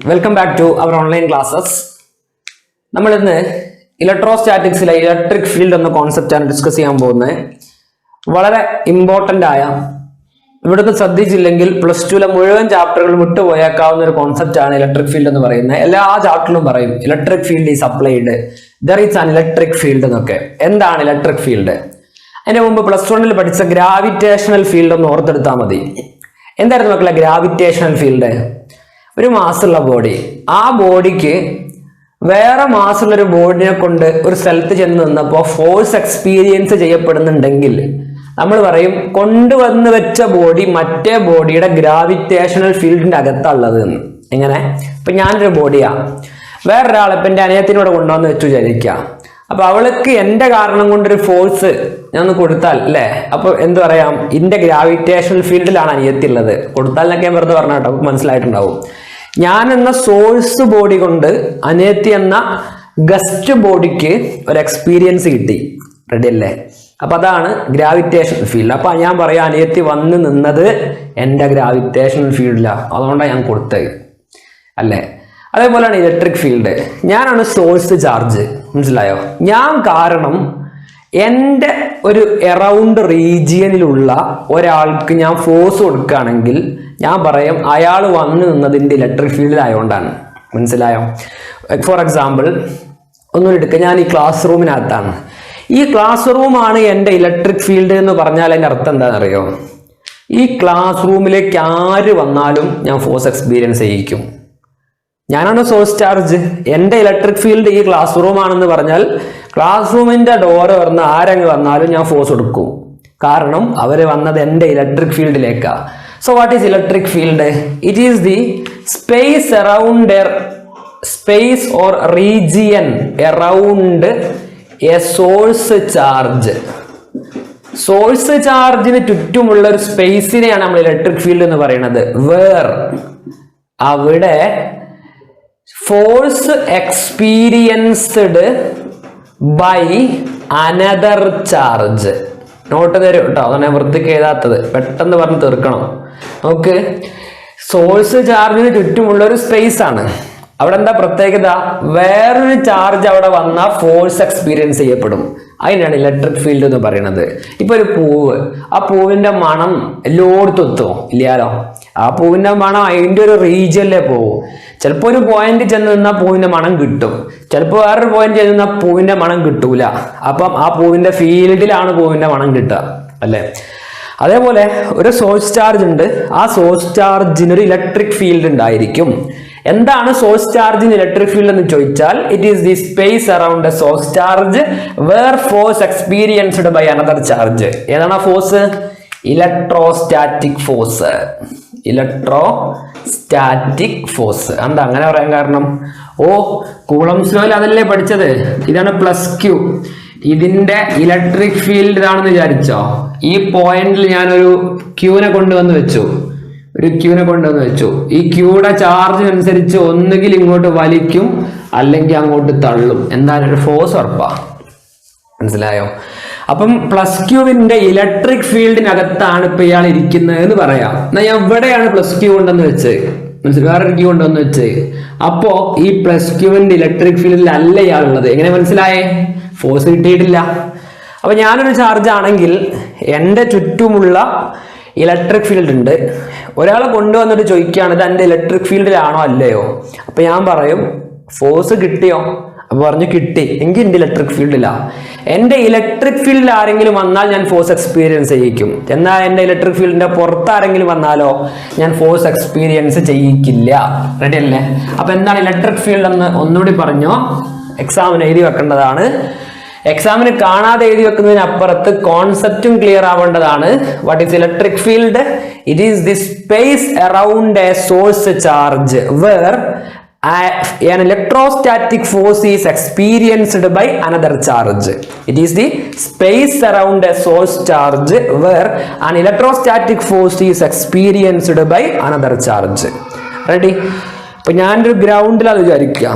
Welcome back to our online classes. നമ്മൾ ഇന്ന് ഇലക്ട്രോസ്റ്റാറ്റിക്സിലെ electric field എന്ന കോൺസെപ്റ്റ് ആണ് ഡിസ്കസ് ചെയ്യാൻ പോകുന്നത്. വളരെ ഇമ്പോർട്ടന്റ് ആയ ഇവിടുന്ന് ശ്രദ്ധിച്ചില്ലെങ്കിൽ പ്ലസ് ടുവിലെ മുഴുവൻ ചാപ്റ്ററുകൾ വിട്ടുപോയേക്കാവുന്ന ഒരു കോൺസെപ്റ്റ് ആണ് ഇലക്ട്രിക് ഫീൽഡ് എന്ന് പറയുന്നത്. എല്ലാ ചാപ്റ്ററിലും പറയും electric field is applied, there is an electric field എന്നൊക്കെ. എന്താണ് ഇലക്ട്രിക് ഫീൽഡ്? അതിന്റെ മുമ്പ് പ്ലസ് വണ്ണിൽ പഠിച്ച ഗ്രാവിറ്റേഷണൽ ഫീൽഡ് ഒന്ന് ഓർത്തെടുത്താൽ മതി. എന്തായിരുന്നു മക്കളെ ഗ്രാവിറ്റേഷണൽ ഫീൽഡ്? ഒരു മാസുള്ള ബോഡി, ആ ബോഡിക്ക് വേറെ മാസുള്ള ഒരു ബോഡിനെ കൊണ്ട് ഒരു സ്ഥലത്ത് ചെന്ന് നിന്നപ്പോൾ ഫോഴ്സ് എക്സ്പീരിയൻസ് ചെയ്യപ്പെടുന്നുണ്ടെങ്കിൽ നമ്മൾ പറയും കൊണ്ടുവന്ന് വെച്ച ബോഡി മറ്റേ ബോഡിയുടെ ഗ്രാവിറ്റേഷണൽ ഫീൽഡിന്റെ അകത്തുള്ളത് എന്ന്. എങ്ങനെ? ഇപ്പൊ ഞാനൊരു ബോഡിയാ, വേറൊരാളെ ഇപ്പൊ എൻ്റെ അനിയത്തിനോട് കൊണ്ടുവന്ന് വെച്ചു വിചാരിക്കുക. അപ്പൊ അവൾക്ക് എന്റെ കാരണം കൊണ്ടൊരു ഫോഴ്സ് ഞാൻ ഒന്ന് കൊടുത്താൽ അല്ലേ, അപ്പൊ എന്ത് പറയാം, ഇതിന്റെ ഗ്രാവിറ്റേഷണൽ ഫീൽഡിലാണ് അനിയത്തി ഉള്ളത്. കൊടുത്താൽ എന്നൊക്കെ ഞാൻ വെറുതെ പറഞ്ഞ കേട്ടോ, മനസ്സിലായിട്ടുണ്ടാവും. ഞാൻ എന്ന സോഴ്സ് ബോഡി കൊണ്ട് അനിയത്തി എന്ന ഗസ്റ്റ് ബോഡിക്ക് ഒരു എക്സ്പീരിയൻസ് കിട്ടി. റെഡി അല്ലേ? അപ്പൊ അതാണ് ഗ്രാവിറ്റേഷണൽ ഫീൽഡ്. അപ്പൊ ഞാൻ പറയാം അനിയത്തി വന്ന് നിന്നത് എന്റെ ഗ്രാവിറ്റേഷണൽ ഫീൽഡിലാണ്, അതുകൊണ്ടാണ് ഞാൻ കൊടുത്തത് അല്ലേ. അതേപോലെയാണ് ഇലക്ട്രിക് ഫീൽഡ്. ഞാനാണ് സോഴ്സ് ചാർജ്, മനസ്സിലായോ? ഞാൻ കാരണം എൻ്റെ ഒരു എറൗണ്ട് റീജിയനിലുള്ള ഒരാൾക്ക് ഞാൻ ഫോഴ്സ് കൊടുക്കുകയാണെങ്കിൽ ഞാൻ പറയും അയാൾ വന്ന് നിന്നതിൻ്റെ ഇലക്ട്രിക് ഫീൽഡിലായതുകൊണ്ടാണ്. മനസ്സിലായോ? ഫോർ എക്സാമ്പിൾ ഒന്നും എടുക്കുക, ഞാൻ ഈ ക്ലാസ് റൂമിനകത്താണ്. ഈ ക്ലാസ് റൂമാണ് എൻ്റെ ഇലക്ട്രിക് ഫീൽഡ് എന്ന് പറഞ്ഞാൽ അതിൻ്റെ അർത്ഥം എന്താണെന്നറിയോ? ഈ ക്ലാസ് റൂമിലേക്ക് ആര് വന്നാലും ഞാൻ ഫോഴ്സ് എക്സ്പീരിയൻസ് ചെയ്യിക്കും. ഞാനാണ് സോഴ്സ് ചാർജ്, എൻ്റെ ഇലക്ട്രിക് ഫീൽഡ് ഈ ക്ലാസ് റൂം ആണെന്ന് പറഞ്ഞാൽ ക്ലാസ് റൂമിന്റെ ഡോറ് തുറന്ന് ആരെങ്കിലും വന്നാലും ഞാൻ ഫോഴ്സ് കൊടുക്കും. കാരണം അവര് വന്നത് എൻ്റെ ഇലക്ട്രിക് ഫീൽഡിലേക്കാ. So what is electric field? It is the space around space or region around a source charge. Source ചാർജിന് ചുറ്റുമുള്ള ഒരു സ്പേസിനെയാണ് നമ്മൾ ഇലക്ട്രിക് ഫീൽഡ് എന്ന് പറയുന്നത്. വേർ അവിടെ force experienced by another charge. Note തരും കേട്ടോ, അതാണ് ഞാൻ വൃത്തിക്ക് എഴുതാത്തത്, പെട്ടെന്ന് പറഞ്ഞ് തീർക്കണം. നമുക്ക് സോഴ്സ് ചാർജിന് ചുറ്റുമുള്ള ഒരു സ്പേസ് ആണ്. അവിടെ എന്താ പ്രത്യേകത? വേറൊരു ചാർജ് അവിടെ വന്നാൽ ഫോഴ്സ് എക്സ്പീരിയൻസ് ചെയ്യപ്പെടും. അതിനാണ് ഇലക്ട്രിക് ഫീൽഡ് എന്ന് പറയുന്നത്. ഇപ്പൊ ഒരു പൂവ്, ആ പൂവിന്റെ മണം എല്ലായിടത്തും ഇല്ലാലോ. ആ പൂവിന്റെ മണം അതിൻ്റെ ഒരു റീജിയനിലേ പോവും. ചിലപ്പോൾ ഒരു പോയിന്റ് ചെന്ന് നിന്നാൽ പൂവിന്റെ മണം കിട്ടും, ചിലപ്പോൾ വേറൊരു പോയിന്റ് ചെന്ന് നിന്നാൽ പൂവിന്റെ മണം കിട്ടൂല. അപ്പം ആ പൂവിന്റെ ഫീൽഡിലാണ് പൂവിന്റെ മണം കിട്ടുക അല്ലേ. അതേപോലെ ഒരു സോഴ്സ് ചാർജ് ഉണ്ട്, ആ സോഴ്സ് ചാർജിന് ഒരു ഇലക്ട്രിക് ഫീൽഡ് ഉണ്ടായിരിക്കും. എന്താണ് സോഴ്സ് ചാർജിന് ഇലക്ട്രിക് ഫീൽഡ് എന്ന് ചോദിച്ചാൽ it is the space around a source charge where force experienced by another charge. ഏതാണ് ആ force? Electrostatic force. Electrostatic force. എന്താ അങ്ങനെ പറയാൻ കാരണം? കൂളംസ് ലോയിൽ അതല്ലേ പഠിച്ചത്. ഇതാണ് പ്ലസ് ക്യൂ. ഇതിന്റെ ഇലക്ട്രിക് ഫീൽഡ് ഇതാണെന്ന് വിചാരിച്ചോ. ഈ പോയിന്റിൽ ഞാനൊരു ക്യൂനെ കൊണ്ടുവന്ന് വെച്ചു, ഈ ക്യൂയുടെ ചാർജിനനുസരിച്ച് ഒന്നുകിൽ ഇങ്ങോട്ട് വലിക്കും അല്ലെങ്കിൽ അങ്ങോട്ട് തള്ളും. എന്തായാലും ഒരു ഫോഴ്സ് ഉറപ്പാ. മനസ്സിലായോ? അപ്പം പ്ലസ് ക്യൂവിന്റെ ഇലക്ട്രിക് ഫീൽഡിനകത്താണ് ഇപ്പൊ ഇയാൾ ഇരിക്കുന്നത് എന്ന് പറയാം. എന്നാൽ എവിടെയാണ് പ്ലസ് ക്യൂ കൊണ്ടെന്ന് വെച്ച്, വേറൊരു ക്യൂ കൊണ്ടെന്ന് വെച്ച്, അപ്പോ ഈ പ്ലസ് ക്യൂവിന്റെ ഇലക്ട്രിക് ഫീൽഡിൽ അല്ല ഇയാളുള്ളത്. എങ്ങനെ മനസ്സിലായേ? ഫോഴ്സ് കിട്ടിയിട്ടില്ല. അപ്പൊ ഞാനൊരു ചാർജ് ആണെങ്കിൽ എൻ്റെ ചുറ്റുമുള്ള ഇലക്ട്രിക് ഫീൽഡ് ഉണ്ട്. ഒരാളെ കൊണ്ടുവന്നിട്ട് ചോദിക്കുകയാണ് ഇത് എൻ്റെ ഇലക്ട്രിക് ഫീൽഡിലാണോ അല്ലയോ. അപ്പൊ ഞാൻ പറയും ഫോഴ്സ് കിട്ടിയോ? അപ്പൊ പറഞ്ഞു കിട്ടി, എങ്കിൽ എൻ്റെ ഇലക്ട്രിക് ഫീൽഡിലാ. എൻ്റെ ഇലക്ട്രിക് ഫീൽഡിൽ ആരെങ്കിലും വന്നാൽ ഞാൻ ഫോഴ്സ് എക്സ്പീരിയൻസ് ചെയ്യിക്കും. എന്നാൽ എൻ്റെ ഇലക്ട്രിക് ഫീൽഡിന്റെ പുറത്ത് ആരെങ്കിലും വന്നാലോ ഞാൻ ഫോഴ്സ് എക്സ്പീരിയൻസ് ചെയ്യിക്കില്ല. റെഡി അല്ലേ? അപ്പൊ എന്താണ് ഇലക്ട്രിക് ഫീൽഡ് എന്ന് ഒന്നുകൂടി പറഞ്ഞോ, എക്സാമിന് എഴുതി വെക്കേണ്ടതാണ്. എക്സാമിന് കാണാതെ എഴുതി വെക്കുന്നതിന് അപ്പുറത്ത് കോൺസെപ്റ്റും ക്ലിയർ ആവേണ്ടതാണ്. What is electric field? It is the space around a source charge where an electrostatic force is experienced by another charge. It is the space around a source charge where an electrostatic force is experienced by another charge. Ready? ഇപ്പൊ ഞാനൊരു ഗ്രൗണ്ടിലാണ് വിചാരിക്കുക,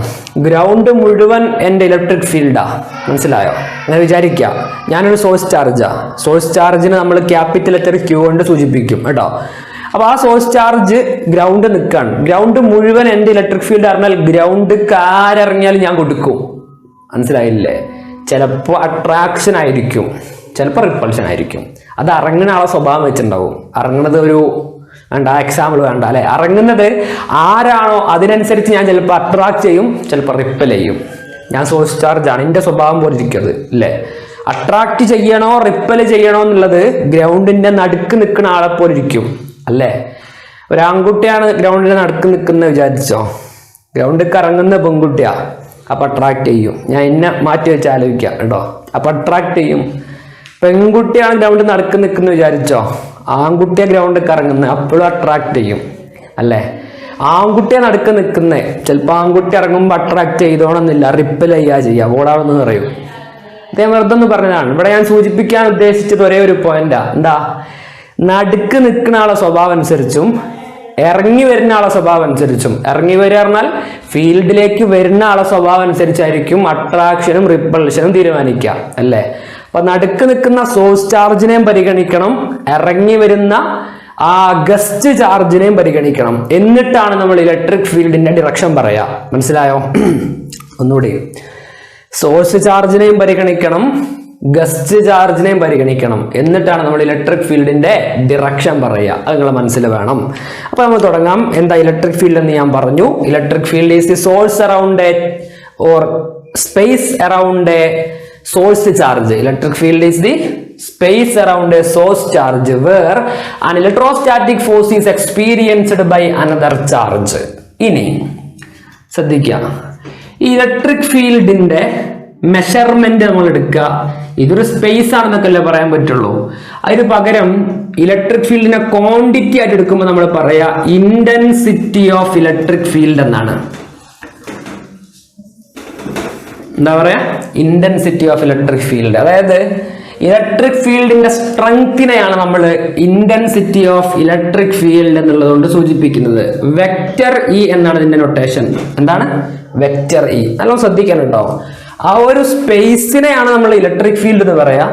ground മുഴുവൻ എൻ്റെ electric ഫീൽഡാ. മനസ്സിലായോ? അങ്ങനെ വിചാരിക്കുക ഞാനൊരു source ചാർജാ. Source ചാർജിന് നമ്മൾ ക്യാപിറ്റൽ ലെറ്റർ ക്യൂ കൊണ്ട് സൂചിപ്പിക്കും കേട്ടോ. അപ്പൊ ആ സോഴ്സ് ചാർജ് ഗ്രൗണ്ട് നിൽക്കാണ്. ഗ്രൗണ്ട് മുഴുവൻ എന്റെ ഇലക്ട്രിക് ഫീൽഡ് അറിഞ്ഞാൽ ഗ്രൗണ്ട് ആരിറങ്ങിയാലും ഞാൻ കൊടുക്കും. മനസ്സിലായില്ലേ? ചിലപ്പോൾ അട്രാക്ഷൻ ആയിരിക്കും, ചിലപ്പോൾ റിപ്പൾഷൻ ആയിരിക്കും. അത് ഇറങ്ങുന്ന ആളെ സ്വഭാവം വെച്ചിട്ടുണ്ടാവും. ഇറങ്ങുന്നത് ഒരു വേണ്ട എക്സാമ്പിൾ വേണ്ട അല്ലെ, ഇറങ്ങുന്നത് ആരാണോ അതിനനുസരിച്ച് ഞാൻ ചിലപ്പോൾ അട്രാക്ട് ചെയ്യും, ചിലപ്പോൾ റിപ്പൽ ചെയ്യും. ഞാൻ സോഴ്സ് ചാർജ് ആണ്, എന്റെ സ്വഭാവം പോലെ ഇരിക്കുന്നത് അല്ലേ. അട്രാക്ട് ചെയ്യണോ റിപ്പൽ ചെയ്യണോ എന്നുള്ളത് ഗ്രൗണ്ടിന്റെ നടുക്ക് നിൽക്കുന്ന ആളെ പോലെ ഇരിക്കും അല്ലേ. ഒരു ആൺകുട്ടിയാണ് ഗ്രൗണ്ടിന്റെ നടുക്ക് നിൽക്കുന്നത് വിചാരിച്ചോ, ഗ്രൗണ്ടിൽ ഇറങ്ങുന്ന പെൺകുട്ടിയാ, അപ്പൊ അട്രാക്ട് ചെയ്യും. ഞാൻ എന്നെ മാറ്റി വെച്ച് ആലോചിക്കാം കേട്ടോ. അപ്പൊ അട്രാക്ട് ചെയ്യും. പെൺകുട്ടിയാണ് ഗ്രൗണ്ടിൽ നടുക്ക് നിൽക്കുന്നത് വിചാരിച്ചോ, ആൺകുട്ടിയെ ഗ്രൗണ്ടിൽ ഇറങ്ങുന്നത് അപ്പോഴും അട്രാക്ട് ചെയ്യും അല്ലേ. ആൺകുട്ടിയെ നടുക്ക് നിൽക്കുന്നത് ചിലപ്പോൾ ആൺകുട്ടി ഇറങ്ങുമ്പോൾ അട്രാക്ട് ചെയ്തോണമെന്നില്ല, റിപ്പൽ ചെയ്യുക, ഓടാമെന്ന് പറയും. അദ്ദേഹം വെറുതെ ഒന്ന് പറഞ്ഞതാണ്. ഇവിടെ ഞാൻ സൂചിപ്പിക്കാൻ ഉദ്ദേശിച്ചത് ഒരേ ഒരു പോയിന്റാ. എന്താ? നടുക്ക് നിൽക്കുന്ന ആളെ സ്വഭാവം അനുസരിച്ചും ഇറങ്ങി വരുന്ന ആളെ സ്വഭാവം അനുസരിച്ചും, ഇറങ്ങി വരിക പറഞ്ഞാൽ ഫീൽഡിലേക്ക് വരുന്ന ആളെ സ്വഭാവം അനുസരിച്ചായിരിക്കും അട്രാക്ഷനും റിപ്പൾഷനും തീരുമാനിക്കുക അല്ലേ. അപ്പൊ നടുക്ക് നിൽക്കുന്ന സോഴ്സ് ചാർജിനെയും പരിഗണിക്കണം, ഇറങ്ങി വരുന്ന ആ ഗസ്റ്റ് ചാർജിനെയും പരിഗണിക്കണം. എന്നിട്ടാണ് നമ്മൾ ഇലക്ട്രിക് ഫീൽഡിന്റെ ഡിറക്ഷൻ പറയാ. മനസ്സിലായോ? ഒന്നുകൂടി, സോഴ്സ് ചാർജിനെയും പരിഗണിക്കണം, ഗസ്റ്റ് ചാർജിനെയും പരിഗണിക്കണം, എന്നിട്ടാണ് നമ്മൾ ഇലക്ട്രിക് ഫീൽഡിന്റെ ഡിറക്ഷൻ പറയുക. അത് നിങ്ങളെ മനസ്സിൽ വേണം. അപ്പൊ നമ്മൾ തുടങ്ങാം. എന്താ ഇലക്ട്രിക് ഫീൽഡ് എന്ന് ഞാൻ പറഞ്ഞു. Electric field is the source around A or space around A source charge. Electric field is the space around a source charge where an electrostatic force is experienced by another charge. ഇനി ശ്രദ്ധിക്കുക, ഈ electric ഫീൽഡിന്റെ measurement നമ്മൾ എടുക്കുക. ഇതൊരു space ആണെന്നൊക്കെ അല്ലേ പറയാൻ പറ്റുള്ളൂ. അതിന് പകരം ഇലക്ട്രിക് ഫീൽഡിനെ ക്വാണ്ടിറ്റി ആയിട്ട് എടുക്കുമ്പോൾ നമ്മൾ പറയാ ഇന്റൻസിറ്റി ഓഫ് ഇലക്ട്രിക് ഫീൽഡ് എന്നാണ്. എന്താ പറയാ? Intensity of electric field. അതായത് ഇലക്ട്രിക് ഫീൽഡിന്റെ സ്ട്രെങ്തിനെയാണ് നമ്മൾ ഇന്റൻസിറ്റി ഓഫ് ഇലക്ട്രിക് ഫീൽഡ് എന്നുള്ളത് കൊണ്ട് സൂചിപ്പിക്കുന്നത്. വെക്റ്റർ ഇ എന്നാണ് ഇതിന്റെ നൊട്ടേഷൻ. എന്താണ്? Vector E. നല്ലോണം ശ്രദ്ധിക്കണം കേട്ടോ. ആ ഒരു സ്പേസിനെയാണ് നമ്മൾ ഇലക്ട്രിക് ഫീൽഡ് എന്ന് പറയാ.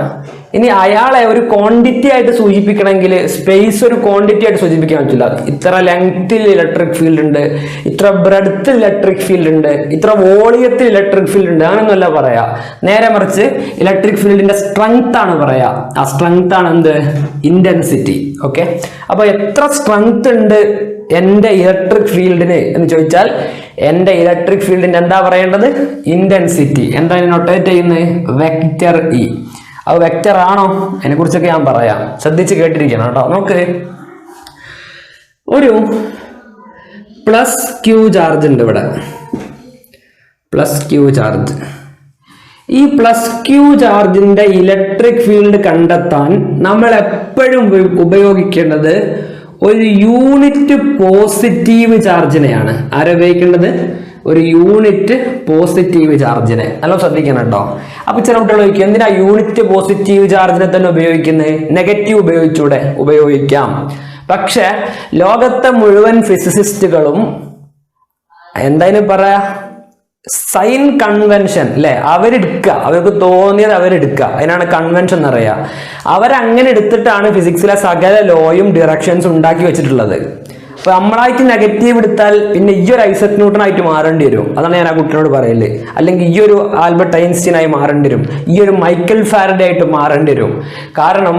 ഇനി അയാളെ ഒരു ക്വാണ്ടിറ്റി ആയിട്ട് സൂചിപ്പിക്കണമെങ്കിൽ സ്പേസ് ഒരു ക്വാണ്ടിറ്റി ആയിട്ട് സൂചിപ്പിക്കാൻ പറ്റില്ല. ഇത്ര ലെങ്ത്തിൽ ഇലക്ട്രിക് ഫീൽഡ് ഉണ്ട്, ഇത്ര ബ്രെഡ്ത്തിൽ ഇലക്ട്രിക് ഫീൽഡ് ഉണ്ട്, ഇത്ര വോളിയത്തിൽ ഇലക്ട്രിക് ഫീൽഡ് ഉണ്ട്, അങ്ങനെയൊന്നുമല്ല പറയാ. നേരെ മറിച്ച് ഇലക്ട്രിക് ഫീൽഡിന്റെ സ്ട്രെങ്ത് ആണ് പറയാ. ആ സ്ട്രെങ്ത് ആണ് എന്ത്? ഇന്റൻസിറ്റി. ഓക്കെ, അപ്പൊ എത്ര സ്ട്രെങ്ത് ഉണ്ട് എന്റെ ഇലക്ട്രിക് ഫീൽഡിന് എന്ന് ചോദിച്ചാൽ എന്റെ ഇലക്ട്രിക് ഫീൽഡിന്റെ എന്താ പറയേണ്ടത്? ഇന്റൻസിറ്റി. എന്താ നൊട്ടേറ്റ് ചെയ്യുന്നത്? Vector E. അത് വെക്റ്റർ ആണോ? അതിനെ കുറിച്ചൊക്കെ ഞാൻ പറയാം, ശ്രദ്ധിച്ച് കേട്ടിരിക്കണം കേട്ടോ. നമുക്ക് ഒരു പ്ലസ് ക്യൂ ചാർജ് ഉണ്ട് ഇവിടെ, പ്ലസ് ക്യൂ ചാർജ്. ഈ പ്ലസ് ക്യൂ ചാർജിന്റെ ഇലക്ട്രിക് ഫീൽഡ് കണ്ടെത്താൻ നമ്മൾ എപ്പോഴും ഉപയോഗിക്കേണ്ടത് ഒരു യൂണിറ്റ് പോസിറ്റീവ് ചാർജിനെയാണ്. ആരെ ഉപയോഗിക്കേണ്ടത്? ഒരു യൂണിറ്റ് പോസിറ്റീവ് ചാർജിനെ. നല്ല ശ്രദ്ധിക്കണം കേട്ടോ. അപ്പൊ ചില കുട്ടികൾ ചോദിക്കും, എന്തിനാ യൂണിറ്റ് പോസിറ്റീവ് ചാർജിനെ തന്നെ ഉപയോഗിക്കുന്നത്? നെഗറ്റീവ് ഉപയോഗിച്ചൂടെ? ഉപയോഗിക്കാം. പക്ഷെ ലോകത്തെ മുഴുവൻ ഫിസിസിസ്റ്റുകളും എന്തായാലും പറയാ സൈൻ കൺവെൻഷൻ അല്ലെ, അവരെടുക്കുക, അവർക്ക് തോന്നിയത് അവരെടുക്കുക, അതിനാണ് കൺവെൻഷൻ എന്ന് പറയാ. അവരങ്ങനെ എടുത്തിട്ടാണ് ഫിസിക്സിലെ സകല ലോയും ഡിറക്ഷൻസ് ഉണ്ടാക്കി വെച്ചിട്ടുള്ളത്. അപ്പൊ നമ്മളായിട്ട് നെഗറ്റീവ് എടുത്താൽ പിന്നെ ഈ ഒരു ഐസക് ന്യൂട്ടൺ ആയിട്ട് മാറേണ്ടി വരും. അതാണ് ഞാൻ ആ കുട്ടിയോട് പറയല്. അല്ലെങ്കിൽ ഈ ഒരു ആൽബർട്ട് ഐൻസ്റ്റീൻ ആയി മാറേണ്ടി വരും, ഈ ഒരു മൈക്കൽ ഫാരഡേ ആയിട്ട് മാറേണ്ടി വരും. കാരണം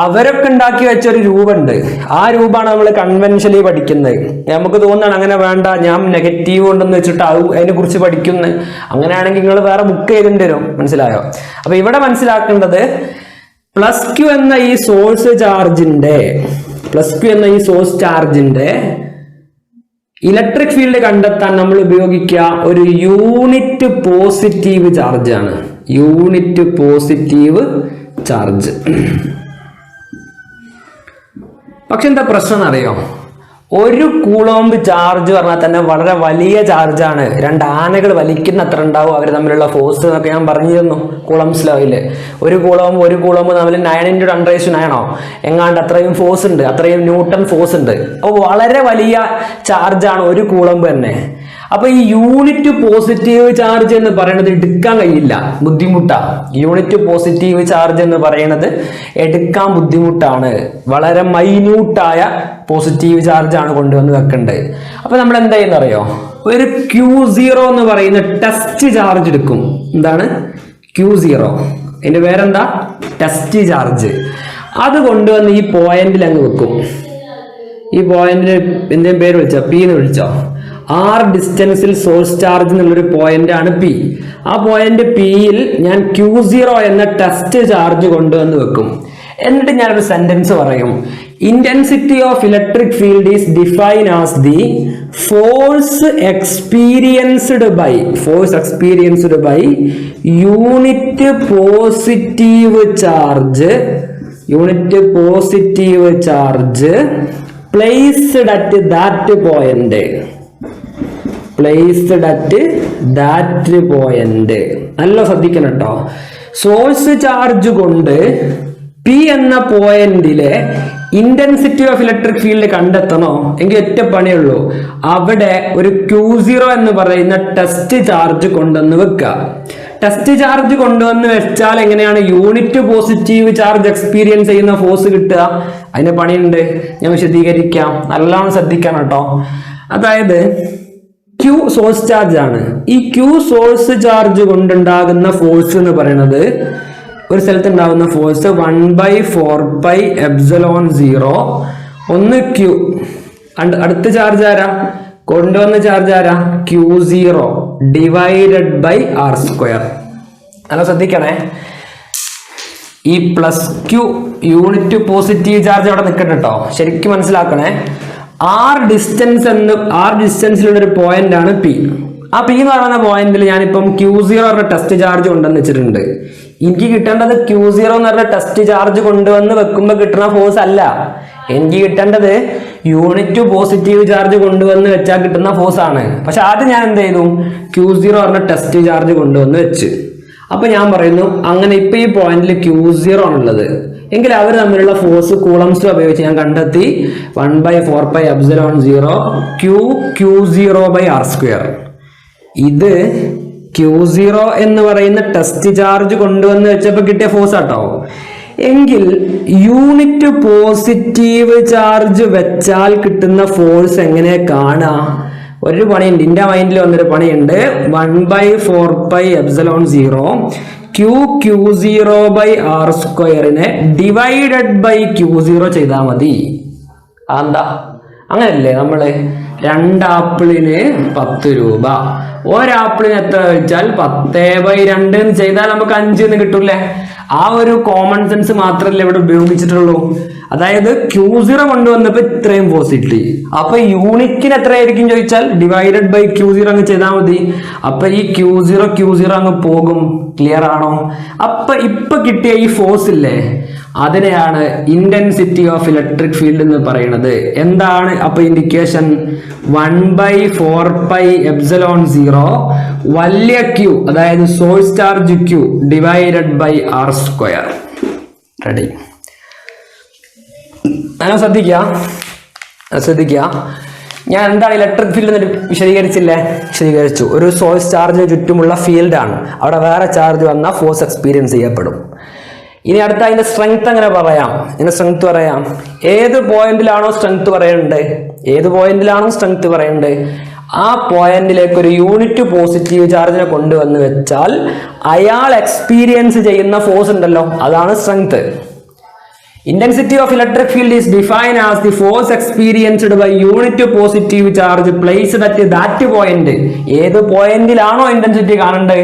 അവരൊക്കെ ഉണ്ടാക്കി വെച്ച ഒരു രൂപമുണ്ട്. ആ രൂപമാണ് നമ്മൾ കൺവെൻഷനലി പഠിക്കുന്നത്. നമുക്ക് തോന്നുകയാണ് അങ്ങനെ വേണ്ട, ഞാൻ നെഗറ്റീവ് ഉണ്ടെന്ന് വെച്ചിട്ട് അതിനെ കുറിച്ച് പഠിക്കുന്നത്. അങ്ങനെയാണെങ്കിൽ നിങ്ങൾ വേറെ ബുക്ക് ചെയ്തിട്ട് വരും. മനസ്സിലായോ? അപ്പൊ ഇവിടെ മനസ്സിലാക്കേണ്ടത് പ്ലസ് ക്യൂ എന്ന ഈ സോഴ്സ് ചാർജിന്റെ ഇലക്ട്രിക് ഫീൽഡ് കണ്ടെത്താൻ നമ്മൾ ഉപയോഗിക്കുക ഒരു യൂണിറ്റ് പോസിറ്റീവ് ചാർജ് ആണ്. Unit positive charge. പക്ഷെ എന്താ പ്രശ്നം എന്നറിയോ? ഒരു കൂളോംബ് ചാർജ് പറഞ്ഞാൽ തന്നെ വളരെ വലിയ ചാർജാണ്. രണ്ട് ആനകൾ വലിക്കുന്ന അത്ര ഉണ്ടാവും അവർ തമ്മിലുള്ള ഫോഴ്സ് എന്നൊക്കെ ഞാൻ പറഞ്ഞിരുന്നു കൂളംസ് ലോയില്. ഒരു കൂളോംബ് തമ്മിൽ 9 × 10⁹ എങ്ങാണ്ട് അത്രയും ഫോഴ്സ് ഉണ്ട്, അത്രയും ന്യൂട്ടൺ ഫോഴ്സ് ഉണ്ട്. അപ്പോൾ വളരെ വലിയ ചാർജാണ് ഒരു കൂളംബ് തന്നെ. അപ്പൊ ഈ യൂണിറ്റ് പോസിറ്റീവ് ചാർജ് എന്ന് പറയുന്നത് എടുക്കാൻ കഴിയില്ല, ബുദ്ധിമുട്ടാണ്. യൂണിറ്റ് പോസിറ്റീവ് ചാർജ് എന്ന് പറയുന്നത് എടുക്കാൻ ബുദ്ധിമുട്ടാണ്. വളരെ മൈന്യൂട്ടായ പോസിറ്റീവ് ചാർജ് ആണ് കൊണ്ടുവന്ന് വെക്കേണ്ടത്. അപ്പൊ നമ്മൾ എന്താ ചെയ്യുന്ന അറിയോ, ഒരു Q0 എന്ന് പറയുന്ന ടെസ്റ്റ് ചാർജ് എടുക്കും. എന്താണ് Q0? അതിന്റെ പേരെന്താ? Test charge. അത് കൊണ്ടുവന്ന് ഈ പോയിന്റിൽ അങ്ങ് വെക്കും. ഈ പോയിന്റിന് എന്തെങ്കിലും പേര് വിളിച്ചോ, P എന്ന് വിളിച്ചോ. R ഡിസ്റ്റൻസിൽ സോഴ്സ് ചാർജ് എന്നുള്ളൊരു പോയിന്റ് ആണ് P. ആ പോയിന്റ് Pയിൽ ഞാൻ Q0 എന്ന ടെസ്റ്റ് ചാർജ് കൊണ്ടുവന്ന് വെക്കും. എന്നിട്ട് ഞാനൊരു സെന്റൻസ് പറയും. Intensity of electric field is define as the force experienced by unit positive charge placed at that point. നല്ല ശ്രദ്ധിക്കണം കേട്ടോ. സോഴ്സ് ചാർജ് കൊണ്ട് P എന്ന പോയിന്റിലെ ഇന്റൻസിറ്റി ഓഫ് ഇലക്ട്രിക് ഫീൽഡ് കണ്ടെത്തണോ എങ്കിൽ ഒറ്റ പണിയുള്ളൂ. അവിടെ ഒരു Q0 എന്ന് പറയുന്ന ടെസ്റ്റ് ചാർജ് കൊണ്ടുവന്ന് വെക്കുക. ടെസ്റ്റ് ചാർജ് കൊണ്ടുവന്ന് വെച്ചാൽ എങ്ങനെയാണ് യൂണിറ്റ് പോസിറ്റീവ് ചാർജ് എക്സ്പീരിയൻസ് ചെയ്യുന്ന ഫോഴ്സ് കിട്ടുക? അതിന്റെ പണിയുണ്ട്, ഞാൻ വിശദീകരിക്കാം. നല്ലോണം ശ്രദ്ധിക്കണം കേട്ടോ. അതായത് Q സോഴ്സ് ചാർജ് ആണ്. ഈ Q സോഴ്സ് ചാർജ് കൊണ്ടുണ്ടാകുന്ന ഫോഴ്സ് എന്ന് പറയുന്നത്, ഒരു സ്ഥലത്ത് ഉണ്ടാകുന്ന ഫോഴ്സ് 1/4πε0. ഒന്ന് Q. അടുത്ത ചാർജ് ആരാ? കൊണ്ടുവന്ന ചാർജ് ആരാ? Q0 divided by R². നല്ല ശ്രദ്ധിക്കണേ. ഈ plus Q unit positive charge അവിടെ നിൽക്കട്ടെ കേട്ടോ, ശരിക്കും മനസ്സിലാക്കണേ. R ഡിസ്റ്റൻസിലുള്ള ഒരു പോയിന്റ് ആണ് P. ആ P എന്ന് പറയുന്ന പോയിന്റിൽ ഞാനിപ്പം Q0 ടെസ്റ്റ് ചാർജ് കൊണ്ടുവന്ന് വെച്ചിട്ടുണ്ട്. എനിക്ക് കിട്ടേണ്ടത് Q0 എന്ന് പറഞ്ഞ ടെസ്റ്റ് ചാർജ് കൊണ്ടുവന്ന് വെക്കുമ്പോൾ കിട്ടുന്ന ഫോഴ്സ് അല്ല. എനിക്ക് കിട്ടേണ്ടത് യൂണിറ്റ് പോസിറ്റീവ് ചാർജ് കൊണ്ടുവന്ന് വെച്ചാൽ കിട്ടുന്ന ഫോഴ്സ് ആണ്. പക്ഷെ ആദ്യം ഞാൻ എന്ത് ചെയ്തു? Q0 പറഞ്ഞ ടെസ്റ്റ് ചാർജ് കൊണ്ടുവന്ന് വെച്ച്. അപ്പൊ ഞാൻ പറയുന്നു, അങ്ങനെ ഇപ്പൊ ഈ പോയിന്റിൽ Q0 ആണുള്ളത് എങ്കിൽ അവർ തമ്മിലുള്ള ഫോഴ്സ് കൂളംസ് ഉപയോഗിച്ച് ഞാൻ കണ്ടെത്തി. 1/4πε0 Q0/R². ഇത് Q0 എന്ന് പറയുന്ന ടെസ്റ്റ് ചാർജ് കൊണ്ടുവന്ന് വെച്ചപ്പോ കിട്ടിയ ഫോഴ്സ് ആട്ടോ. എങ്കിൽ യൂണിറ്റ് പോസിറ്റീവ് ചാർജ് വെച്ചാൽ കിട്ടുന്ന ഫോഴ്സ് എങ്ങനെ കാണാ? ഒരു പണിയുണ്ട്, എന്റെ മൈൻഡിൽ വന്നൊരു പണിയുണ്ട്. 1/4πε0 Q0/R² ഡിവൈഡഡ് ബൈ Q0 ചെയ്താൽ മതി. എന്താ അങ്ങനല്ലേ? നമ്മള് 2 ആപ്പിളിന് 10 രൂപ, ഒരാപ്പിളിന് എത്ര വെച്ചാൽ 10/2 എന്ന് ചെയ്താൽ നമുക്ക് 5 എന്ന് കിട്ടൂലേ? ആ ഒരു കോമൺ സെൻസ് മാത്രമല്ലേ ഇവിടെ ഉപയോഗിച്ചിട്ടുള്ളൂ. അതായത് Q0 കൊണ്ടുവന്നപ്പോ ഇത്രയും പോസിറ്റീവ്. അപ്പൊ യൂണിറ്റിന് എത്രയായിരിക്കും ചോദിച്ചാൽ ഡിവൈഡഡ് ബൈ Q0 അങ്ങ് ചെയ്താൽ മതി. അപ്പൊ ഈ Q0 അങ്ങ് പോകും. ക്ലിയർ ആണോ? അപ്പൊ ഇപ്പൊ കിട്ടിയ ഈ ഫോഴ്സ് ഇല്ലേ, അതിനെയാണ് ഇന്റൻസിറ്റി ഓഫ് ഇലക്ട്രിക് ഫീൽഡ് എന്ന് പറയുന്നത്. എന്താണ് അപ്പൊ ഇൻഡിക്കേഷൻ? 1/4πε0 വലിയ Q, അതായത് source charge Q divided by R². Ready? ഞാൻ ശ്രദ്ധിക്കുക. ഞാൻ എന്താണ് ഇലക്ട്രിക് ഫീൽഡ് എന്ന് വിശദീകരിച്ചു. ഒരു സോഴ്സ് ചാർജിന് ചുറ്റുമുള്ള ഫീൽഡാണ്. അവിടെ വേറെ ചാർജ് വന്നാൽ ഫോഴ്സ് എക്സ്പീരിയൻസ് ചെയ്യപ്പെടും. ഇനി അടുത്ത അതിന്റെ സ്ട്രെങ്ത് എങ്ങനെ പറയാം? ഏത് പോയിന്റിലാണോ സ്ട്രെങ്ത് പറയേണ്ടത്, ആ പോയിന്റിലേക്ക് ഒരു യൂണിറ്റ് പോസിറ്റീവ് ചാർജിനെ കൊണ്ടുവന്ന് വെച്ചാൽ അയാൾ എക്സ്പീരിയൻസ് ചെയ്യുന്ന ഫോഴ്സ് ഉണ്ടല്ലോ, അതാണ് strength. Intensity of electric field is defined as the force experienced by unit positive charge placed at that point. ഏത് പോയിന്റിലാണോ ഇന്റൻസിറ്റി കാണേണ്ടത്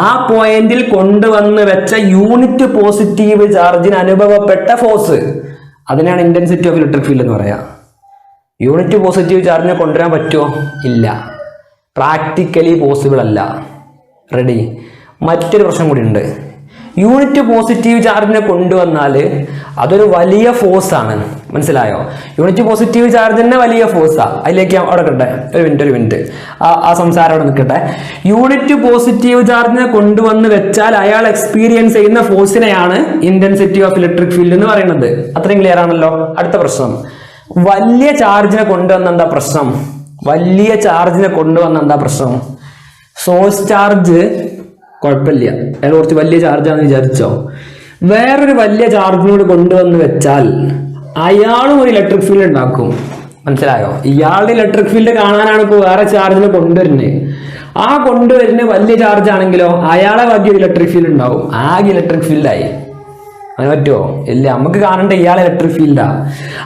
ആ പോയിന്റിൽ കൊണ്ടുവന്ന് വെച്ച യൂണിറ്റ് പോസിറ്റീവ് ചാർജിന് അനുഭവപ്പെട്ട ഫോഴ്സ്, അതിനാണ് ഇന്റൻസിറ്റി ഓഫ് ഇലക്ട്രിക് ഫീൽഡ് എന്ന് പറയാ. യൂണിറ്റ് പോസിറ്റീവ് ചാർജിനെ കൊണ്ടുവരാൻ പറ്റുമോ? ഇല്ല, പ്രാക്ടിക്കലി പോസിബിൾ അല്ല. റെഡി? മറ്റൊരു പ്രശ്നം കൂടി ഉണ്ട്. യൂണിറ്റ് പോസിറ്റീവ് ചാർജിനെ കൊണ്ടുവന്നാൽ അതൊരു വലിയ ഫോഴ്സ് ആണ്. മനസ്സിലായോ? യൂണിറ്റ് പോസിറ്റീവ് ചാർജ് തന്നെ വലിയ ഫോഴ്സാ. അതിലേക്ക് അവിടെ കിട്ടെ, ഒരു മിനിറ്റ് ആ സംസാരം അവിടെ നിൽക്കട്ടെ. യൂണിറ്റ് പോസിറ്റീവ് ചാർജിനെ കൊണ്ടുവന്ന് വെച്ചാൽ അയാൾ എക്സ്പീരിയൻസ് ചെയ്യുന്ന ഫോഴ്സിനെയാണ് ഇന്റൻസിറ്റി ഓഫ് ഇലക്ട്രിക് ഫീൽഡ് എന്ന് പറയുന്നത്. അത്രയും ക്ലിയർ ആണല്ലോ? അടുത്ത പ്രശ്നം, വലിയ ചാർജിനെ കൊണ്ടുവന്ന എന്താ പ്രശ്നം? വലിയ ചാർജിനെ കൊണ്ടുവന്ന എന്താ പ്രശ്നം? സോഴ്സ് ചാർജ് കുഴപ്പമില്ല, അയാൾ കുറച്ച് വലിയ ചാർജാണെന്ന് വിചാരിച്ചോ, വേറൊരു വലിയ ചാർജിനോട് കൊണ്ടുവന്ന് വെച്ചാൽ അയാളും ഒരു ഇലക്ട്രിക് ഫീൽഡ് ഉണ്ടാക്കും. മനസ്സിലായോ? ഇയാളുടെ ഇലക്ട്രിക് ഫീൽഡ് കാണാനാണ് ഇപ്പോൾ വേറെ ചാർജിനെ കൊണ്ടുവരുന്നത്. ആ കൊണ്ടുവരുന്ന വലിയ ചാർജ് ആണെങ്കിലോ അയാളെ ബാക്കി ഒരു ഇലക്ട്രിക് ഫീൽഡ് ഉണ്ടാവും. ആകെ ഇലക്ട്രിക് ഫീൽഡായി. അത് പറ്റുമോ? ഇല്ല. നമുക്ക് കാണേണ്ട ഇയാളെ ഇലക്ട്രിക് ഫീൽഡാ.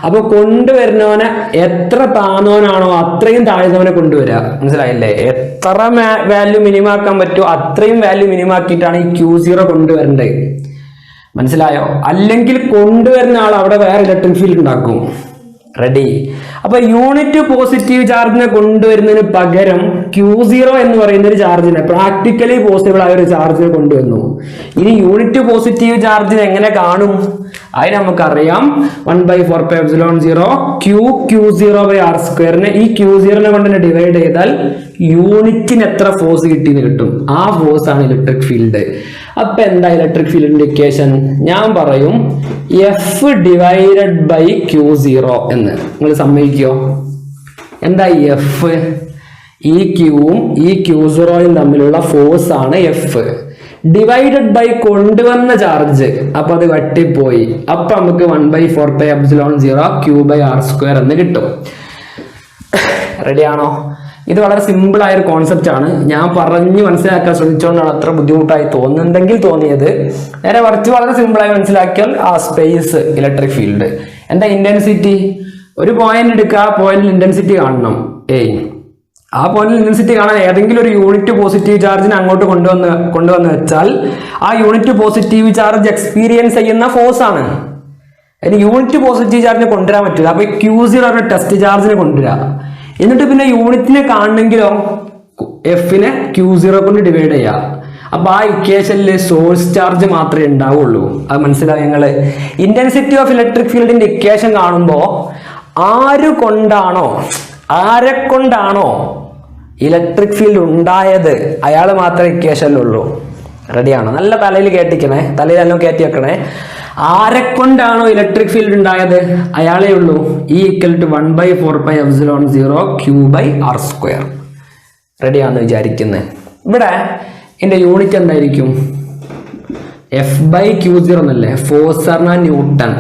അപ്പൊ കൊണ്ടുവരുന്നവനെ എത്ര താന്നവനാണോ അത്രയും താഴ്ന്നവനെ കൊണ്ടുവരിക. മനസ്സിലായില്ലേ? എത്ര വാല്യൂ മിനിമാക്കാൻ പറ്റുമോ അത്രയും വാല്യൂ മിനിമാക്കിയിട്ടാണ് ഈ Q0 കൊണ്ടുവരേണ്ടത്. മനസ്സിലായോ? അല്ലെങ്കിൽ കൊണ്ടുവരുന്ന ആൾ അവിടെ വേറെ ഇലക്ട്രിക് ഫീൽഡ് ഉണ്ടാക്കും. റെഡി? അപ്പൊ യൂണിറ്റ് പോസിറ്റീവ് ചാർജിനെ കൊണ്ടുവരുന്നതിന് പകരം Q0 എന്ന് പറയുന്ന ഒരു ചാർജിനെ, പ്രാക്ടിക്കലി പോസിബിൾ ആയ ഒരു ചാർജിനെ കൊണ്ടുവന്നു. ഇനി യൂണിറ്റ് പോസിറ്റീവ് ചാർജിനെ എങ്ങനെ കാണും? അതിന് നമുക്കറിയാം 1/4πε0 Q0/r². ഈ Q0 കൊണ്ട് തന്നെ ഡിവൈഡ് ചെയ്താൽ യൂണിറ്റിന് എത്ര ഫോഴ്സ് കിട്ടിയെന്ന് കിട്ടും. ആ ഫോഴ്സ് ആണ് ഇലക്ട്രിക് ഫീൽഡ്. അപ്പൊ എന്താ ഇലക്ട്രിക് ഫീൽഡിന്റെ ഇക്വേഷൻ? ഞാൻ പറയും F/Q0 എന്ന്. നിങ്ങൾ സമ്മതിക്കോ? എന്താ F? ഈ Qവും ഈ Q0യും തമ്മിലുള്ള ഫോഴ്സ് ആണ് F ഡിവൈഡഡ് ബൈ കൊണ്ടുവന്ന ചാർജ്. അപ്പൊ അത് വട്ടിപ്പോയി. അപ്പൊ നമുക്ക് 1/4πε0 Q/r² എന്ന് കിട്ടും. റെഡിയാണോ? ഇത് വളരെ സിമ്പിൾ ആയ ഒരു കോൺസെപ്റ്റ് ആണ്. ഞാൻ പറഞ്ഞു മനസ്സിലാക്കാൻ ശ്രമിച്ചുകൊണ്ടാണ് അത്ര ബുദ്ധിമുട്ടായി തോന്നുന്നുണ്ടെങ്കിൽ തോന്നിയത്. നേരെ മറിച്ച് വളരെ സിമ്പിളായി മനസ്സിലാക്കിയാൽ ആ സ്പേസ് ഇലക്ട്രിക് ഫീൽഡ്. എന്താ ഇന്റൻസിറ്റി? ഒരു പോയിന്റ് എടുക്കുക, ആ പോയിന്റിൽ ഇന്റൻസിറ്റി കാണണം. ആ പോയിന്റിൽ ഇന്റൻസിറ്റി കാണാൻ ഏതെങ്കിലും ഒരു യൂണിറ്റ് പോസിറ്റീവ് ചാർജിനെ അങ്ങോട്ട് കൊണ്ടുവന്ന് വെച്ചാൽ ആ യൂണിറ്റ് പോസിറ്റീവ് ചാർജ് എക്സ്പീരിയൻസ് ചെയ്യുന്ന ഫോഴ്സ് ആണ്. അതിന് യൂണിറ്റ് പോസിറ്റീവ് ചാർജിനെ കൊണ്ടുവരാൻ പറ്റില്ല. അപ്പൊ Q0 ടെസ്റ്റ് ചാർജിനെ കൊണ്ടുവരാ. എന്നിട്ട് പിന്നെ യൂണിറ്റിനെ കാണണമെങ്കിലോ എഫിനെ Q0 കൊണ്ട് ഡിവൈഡ് ചെയ്യാം. അപ്പൊ ആ ഇക്വേഷനിൽ സോഴ്സ് ചാർജ് മാത്രമേ ഉണ്ടാവുള്ളൂ. അത് മനസ്സിലായി നിങ്ങള്? ഇന്റൻസിറ്റി ഓഫ് ഇലക്ട്രിക് ഫീൽഡിന്റെ ഇക്വേഷൻ കാണുമ്പോ ആരെ കൊണ്ടാണോ ഇലക്ട്രിക് ഫീൽഡ് ഉണ്ടായത് അയാൾ മാത്രമേ ഇക്വേഷനിലുള്ളൂ. റെഡിയാണോ? നല്ല തലയിൽ കേട്ടിക്കണേ, തലയിലെല്ലാം കയറ്റി വെക്കണേ. ആരെ കൊണ്ടാണോ ഇലക്ട്രിക് ഫീൽഡ് ഉണ്ടായത് അയാളേ ഉള്ളൂ. E = 1/4πε0 Q/r². റെഡിയാണെന്ന് വിചാരിക്കുന്നത്. ഇവിടെ ഇതിന്റെ യൂണിറ്റ് എന്തായിരിക്കും? F/Q0 എന്നല്ലേ? ഫോഴ്സ് പറഞ്ഞാൽ ന്യൂട്ടൺ,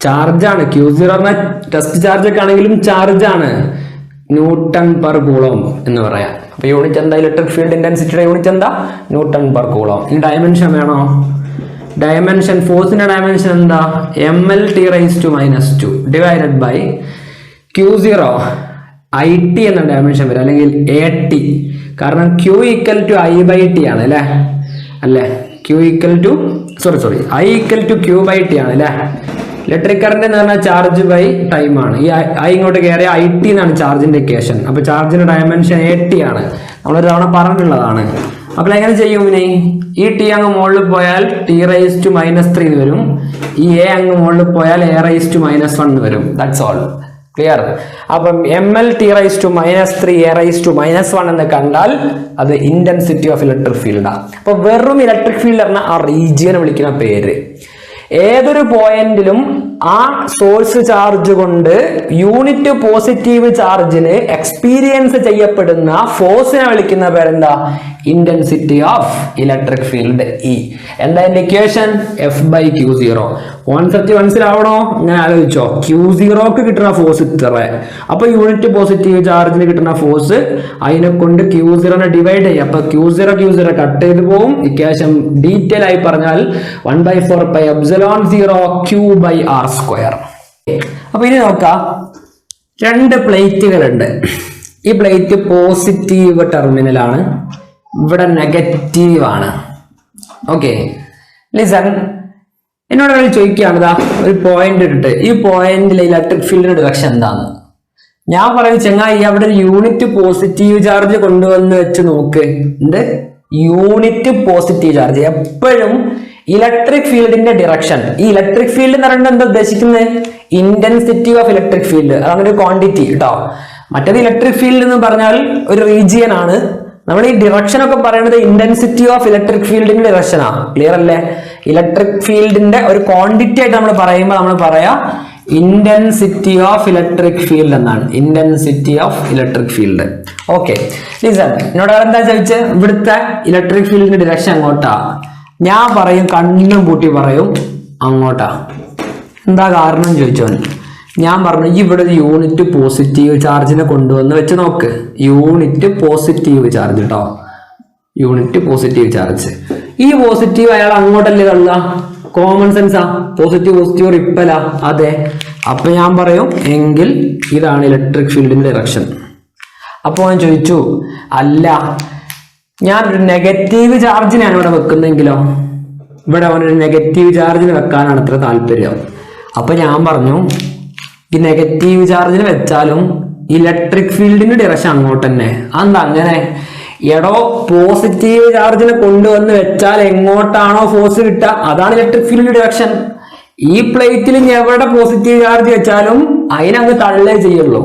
ചാർജാണ്. Q0 പറഞ്ഞാൽ ടെസ്റ്റ് ചാർജ് ഒക്കെ ആണെങ്കിലും ചാർജാണ്. ന്യൂട്ടൺ പെർ കൂളോം എന്ന് പറയാം. അപ്പൊ യൂണിറ്റ് എന്താ? ഇലക്ട്രിക് ഫീൽഡ് ഇന്റൻസിറ്റിയുടെ യൂണിറ്റ് എന്താ? Newton per coulomb. ഈ ഡയമെൻഷൻ വേണോ? ഡയമെൻഷൻ, ഫോഴ്സിന്റെ ഡയമെൻഷൻ എന്താ? mL/2 divided by Q0 IT എന്ന ഡയമെൻഷൻ വരും, അല്ലെങ്കിൽ AT. കാരണം Q = I/T ആണ് അല്ലേ? I = Q/T ആണ് അല്ലേ? ഇലക്ട്രിക് കറന്റ് എന്ന് പറഞ്ഞാൽ ചാർജ് ബൈ ടൈം ആണ്. ഈ I ഇങ്ങോട്ട് കയറിയ IT എന്നാണ് ചാർജിന്റെ ഇക്വേഷൻ. അപ്പൊ ചാർജിന്റെ ഡയമെൻഷൻ AT ആണ്. നമ്മളൊരു തവണ പറഞ്ഞിട്ടുള്ളതാണ്. അപ്പോൾ എങ്ങനെ ചെയ്യും? ഇനി ഈ T അങ്ങ് മുകളിൽ പോയാൽ T⁻³ വരും. ഈ A അങ്ങ് മുകളിൽ പോയാൽ A⁻⁻1 വരും. That's all. ക്ലിയർ? അപ്പം mL/T⁻³ A⁻⁻1 എന്ന് കണ്ടാൽ അത് ഇന്റൻസിറ്റി ഓഫ് ഇലക്ട്രിക് ഫീൽഡാണ്. അപ്പൊ വെറും ഇലക്ട്രിക് ഫീൽഡ് പറഞ്ഞ ആ റീജിയനെ വിളിക്കുന്ന പേര്. ഏതൊരു പോയിന്റിലും ആ സോഴ്സ് ചാർജ് കൊണ്ട് യൂണിറ്റ് പോസിറ്റീവ് ചാർജിന് എക്സ്പീരിയൻസ് ചെയ്യപ്പെടുന്ന ഫോഴ്സിനെ വിളിക്കുന്ന പേരെന്താ? Intensity of electric field E. എന്താ ഇതിന്റെ ഇക്വേഷൻ? F/Q0. കോൺസെപ്റ്റ് മനസ്സിലാവണോ? ഞാൻ ആലോചിച്ചോ. Q0ക്ക് കിട്ടുന്ന ഫോഴ്സ് ഇത്ര, അപ്പൊ യൂണിറ്റ് പോസിറ്റീവ് ചാർജിന് കിട്ടുന്ന ഫോഴ്സ് അതിനെ കൊണ്ട് Q0 ഡിവൈഡ് ചെയ്യാം. അപ്പൊ Q0 കട്ട് ചെയ്ത് പോകും. ഇക്വേഷൻ ഡീറ്റെയിൽ ആയി പറഞ്ഞാൽ 1/4πε0 Q/r². അപ്പൊ ഇനി നോക്കാം, രണ്ട് പ്ലേറ്റുകളുണ്ട്. ഈ പ്ലേറ്റ് പോസിറ്റീവ് ടെർമിനലാണ്, ഇവിടെ നെഗറ്റീവ് ആണ്. Okay, listen. എന്നോട് ചോദിക്കുകയാണ്, ഒരു പോയിന്റ് ഇട്ടിട്ട് ഈ പോയിന്റിലെ ഇലക്ട്രിക് ഫീൽഡിന്റെ ഡിറക്ഷൻ എന്താണ്? ഞാൻ പറയും ചങ്ങായി അവിടെ ഒരു യൂണിറ്റ് പോസിറ്റീവ് ചാർജ് കൊണ്ടുവന്ന് വെച്ച് നോക്ക്. എന്ത് യൂണിറ്റ് പോസിറ്റീവ് ചാർജ്? എപ്പോഴും ഇലക്ട്രിക് ഫീൽഡിന്റെ ഡിറക്ഷൻ. ഈ ഇലക്ട്രിക് ഫീൽഡ് എന്ന് പറയുന്നത് എന്താ ഉദ്ദേശിക്കുന്നത്? Intensity of electric field. അതാണ് ഒരു ക്വാണ്ടിറ്റി കേട്ടോ. മറ്റേത് ഇലക്ട്രിക് ഫീൽഡ് എന്ന് പറഞ്ഞാൽ ഒരു റീജിയൻ ആണ്. നമ്മൾ ഈ ഡിറക്ഷൻ ഒക്കെ പറയുന്നത് ഇന്റൻസിറ്റി ഓഫ് ഇലക്ട്രിക് ഫീൽഡിന്റെ ഡിറക്ഷൻ ആണ്. ക്ലിയർ അല്ലേ? ഇലക്ട്രിക് ഫീൽഡിന്റെ ഒരു ക്വാണ്ടിറ്റി ആയിട്ട് നമ്മൾ പറയുമ്പോൾ നമ്മൾ പറയാ ഇന്റൻസിറ്റി ഓഫ് ഇലക്ട്രിക് ഫീൽഡ് എന്നാണ്. Intensity of electric field. Okay, listen. എന്നോട് എന്താ ചോദിച്ചത്? ഇവിടുത്തെ ഇലക്ട്രിക് ഫീൽഡിന്റെ ഡിറക്ഷൻ അങ്ങോട്ടാ. ഞാൻ പറയും, കണ്ണും പൂട്ടി പറയും അങ്ങോട്ടാ. എന്താ കാരണം ചോദിച്ചോൻ. ഞാൻ പറഞ്ഞു, ഇവിടെ ഒരു യൂണിറ്റ് പോസിറ്റീവ് ചാർജിനെ കൊണ്ടുവന്ന് വെച്ച് നോക്ക്. യൂണിറ്റ് പോസിറ്റീവ് ചാർജ് കേട്ടോ, യൂണിറ്റ് പോസിറ്റീവ് ചാർജ്. ഈ പോസിറ്റീവ് അയാൾ അങ്ങോട്ടല്ലേ തള്ള? കോമൺ സെൻസാ. പോസിറ്റീവ് റിപ്പലാ. അതെ. അപ്പൊ ഞാൻ പറയും, എങ്കിൽ ഇതാണ് ഇലക്ട്രിക് ഫീൽഡിന്റെ ഡയറക്ഷൻ. അപ്പൊ ഞാൻ ചോദിച്ചു, അല്ല ഞാൻ ഒരു നെഗറ്റീവ് ചാർജിനാണ് ഇവിടെ വെക്കുന്നെങ്കിലോ? ഇവിടെ അവനൊരു നെഗറ്റീവ് ചാർജിന് വെക്കാനാണ് അത്ര താല്പര്യം. അപ്പൊ ഞാൻ പറഞ്ഞു, ഈ നെഗറ്റീവ് ചാർജിന് വെച്ചാലും ഇലക്ട്രിക് ഫീൽഡിന്റെ ഡയറക്ഷൻ അങ്ങോട്ട് തന്നെ. അതെന്താ അങ്ങനെ? എടോ, പോസിറ്റീവ് ചാർജിനെ കൊണ്ടുവന്ന് വെച്ചാൽ എങ്ങോട്ടാണോ ഫോഴ്സ് കിട്ടുക അതാണ് ഇലക്ട്രിക് ഫീൽഡിന്റെ ഡയറക്ഷൻ. ഈ പ്ലേറ്റിൽ എവിടെ പോസിറ്റീവ് ചാർജ് വെച്ചാലും അതിനങ്ങ് തള്ളേ ചെയ്യുള്ളൂ.